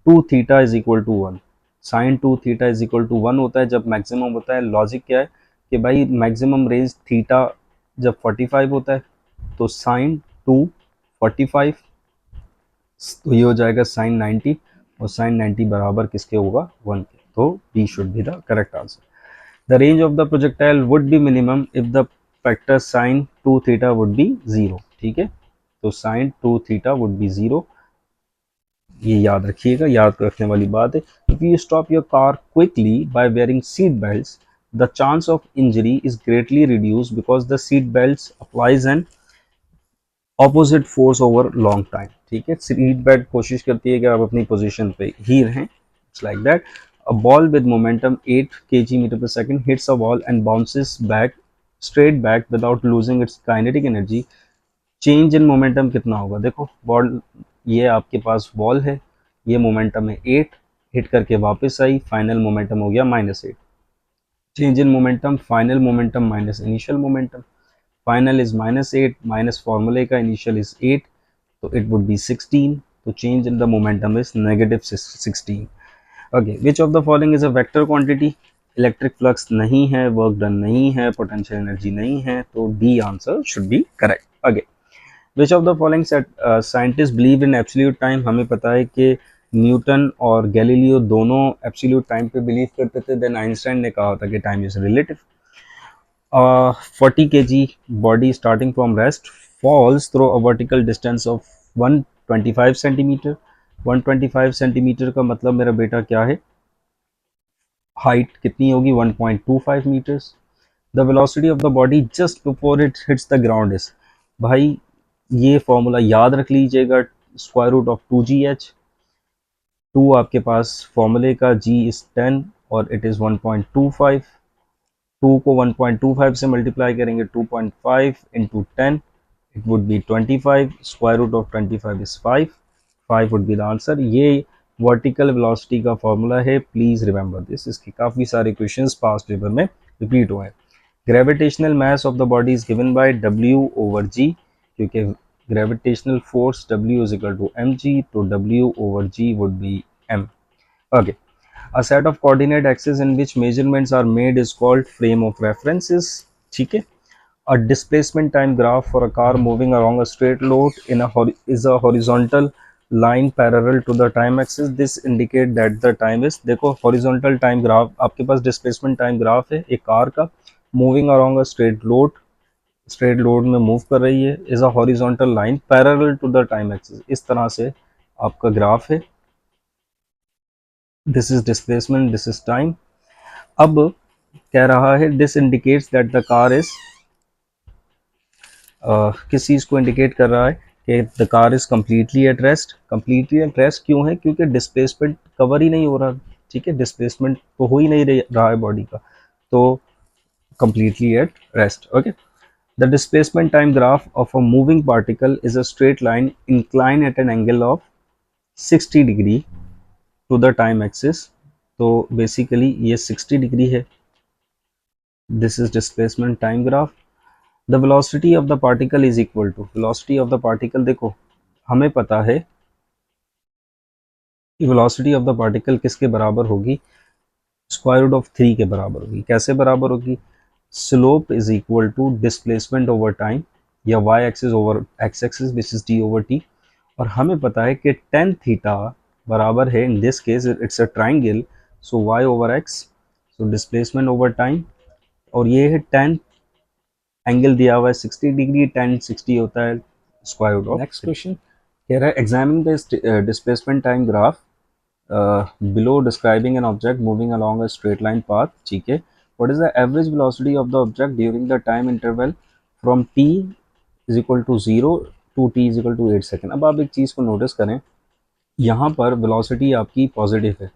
2 theta is equal to 1। Sine 2 theta is equal to 1 होता है जब maximum होता है। लॉजिक क्या है कि भाई मैक्सिमम रेंज थीटा जब 45 होता है तो साइन 2 45, तो ये हो जाएगा साइन 90, और साइन 90 बराबर किसके होगा 1 के, तो B should be the correct answer. The range of the projectile would be minimum if the factor sine 2 theta would be 0। ठीक है, तो साइन 2 थीटा वुड बी 0, ये याद रखिएगा, याद रखने वाली बात है। If you stop your car quickly by wearing seat belts, the chance of injury is greatly reduced because the seat belts applies an opposite force over long time. ठीक है, सीट बेल्ट कोशिश करती है कि आप अपनी पोजीशन पे ही रहें। It's like that. A ball with momentum 8 kg metre पर second hits a wall and bounces back straight back without losing its kinetic energy. Change in momentum कितना होगा, देखो बॉल, ये आपके पास बॉल है, ये मोमेंटम है 8, हिट करके वापस आई, फाइनल मोमेंटम हो गया -8। Change in momentum, final momentum minus initial momentum, final is -8 minus फॉर्मूले का इनिशियल इज 8, तो इट वुड बी 16, तो change in the momentum is -16। Okay, which of the following is a vector quantity? Electric flux नहीं है, work done नहीं है, potential energy नहीं है, तो D answer should be correct. Okay, which of the following scientist believe in absolute time? हमें पता है कि न्यूटन और गैलीलियो दोनों एब्सोल्यूट टाइम पे बिलीव करते थे, देन आइंस्टाइन ने कहा था कि time is relative. 40 kg body starting from rest falls through a vertical distance of 125 centimeter। 125 centimetre का मतलब मेरा बेटा क्या है, हाइट कितनी होगी 1.25 meters. The velocity of the body just before it hits the ground is, भाई ये फॉर्मूला याद रख लीजिएगा, स्क्वायर रूट ऑफ 2gh। 2 आपके पास फॉर्मूले का, g इज 10 और इट इज 1.25। 2 को 1.25 से मल्टीप्लाई करेंगे, 2.5 into 10, it would be 25, square root of 25 is 5, 5 would be the answer. ये वर्टिकल वेलोसिटी का फॉर्मूला है, प्लीज रिमेंबर दिस, इसके काफ़ी सारे क्वेश्चंस पास्ट पेपर में रिपीट हुए हैं। Gravitational mass of the body is given by W over G, क्योंकि gravitational force W is equal to mg, तो W over G would be m। Okay, a set of coordinate axes in which measurements are made is called frame of references। ठीक है, a displacement time graph for a car moving along a straight road in a is a horizontal line parallel to the time axis, this indicate that the time is, देखो horizontal time graph आपके पास displacement time graph है एक car का, moving along a straight load में move कर रही है, is a horizontal line parallel to the time axis, इस तरह से आपका ग्राफ है, this is displacement, this is time। अब कह रहा है this indicates that the car is किस चीज़ को इंडिकेट कर रहा है कि the car is completely at rest. Completely at rest क्यों है? क्योंकि डिस्प्लेसमेंट कवर ही नहीं हो रहा, ठीक है, डिस्प्लेसमेंट तो हो ही नहीं रहा है बॉडी का, तो completely at rest. Okay, the displacement time graph of a moving particle is a straight line incline at an angle of 60 degree to the time axis. तो बेसिकली ये 60 डिग्री है। This is displacement time graph. The velocity of the particle is equal to, velocity of the particle देखो हमें पता है कि velocity of the particle किसके बराबर होगी, स्क्वायर रूट ऑफ 3 के बराबर होगी। कैसे बराबर होगी? Slope is equal to displacement over time या Y axis over X axis which is D over T. और हमें पता है कि टेन थीटा बराबर है, in this case it's a triangle, so Y over X, so displacement over time, और ये है टेन, एंगल दिया हुआ है 60 डिग्री, टेन 60 होता है square root of. Next question कह रहा है examine the displacement time graph below describing an object moving along a straight line path, ठीक है, what is the average velocity of the object during the time interval from t is equal to 0 to t is equal to 8 second. अब आप एक चीज़ को notice करें, यहाँ पर velocity आपकी पॉजिटिव है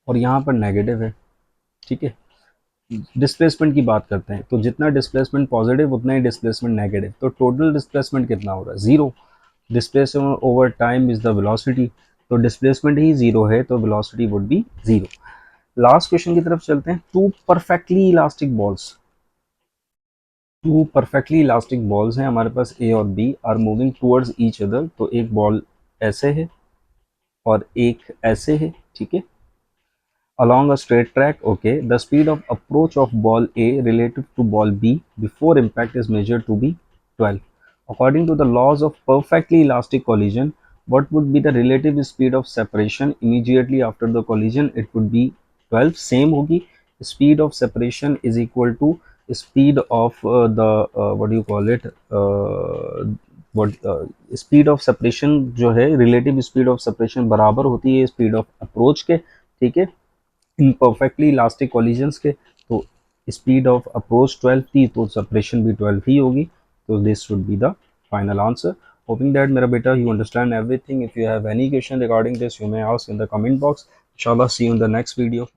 और यहाँ पर नेगेटिव है, ठीक है। डिस्प्लेसमेंट की बात करते हैं तो जितना डिस्प्लेसमेंट पॉजिटिव उतना ही डिस्प्लेसमेंट नेगेटिव, तो टोटल डिस्प्लेसमेंट कितना हो रहा है? Zero. Displacement over time is the velocity, तो डिस्प्लेसमेंट ही जीरो है तो velocity would be zero. Last question की तरफ चलते हैं। टू परफेक्टली इलास्टिक बॉल्स हैं हमारे पास, ए और B, are moving towards each other. तो एक बॉल ऐसे है और एक ऐसे है, ठीक है, along a straight track, okay, the speed of approach of ball A relative to ball B before impact is measured to be 12. According to the laws of perfectly elastic collision, what would be the relative speed of separation immediately after the collision? It would be 12, same होगी। speed of separation is equal to speed of the what do you call it, what speed of separation जो है relative speed of separation बराबर होती है speed of approach के, ठीक है, in perfectly elastic collisions के। तो स्पीड ऑफ अप्रोच 12 थी तो सेपरेशन भी 12 ही होगी, तो this should be the final answer. Hoping that मेरा बेटा you understand everything. If you have any question regarding this you may ask in the comment box. इंशाल्लाह see you in the next video.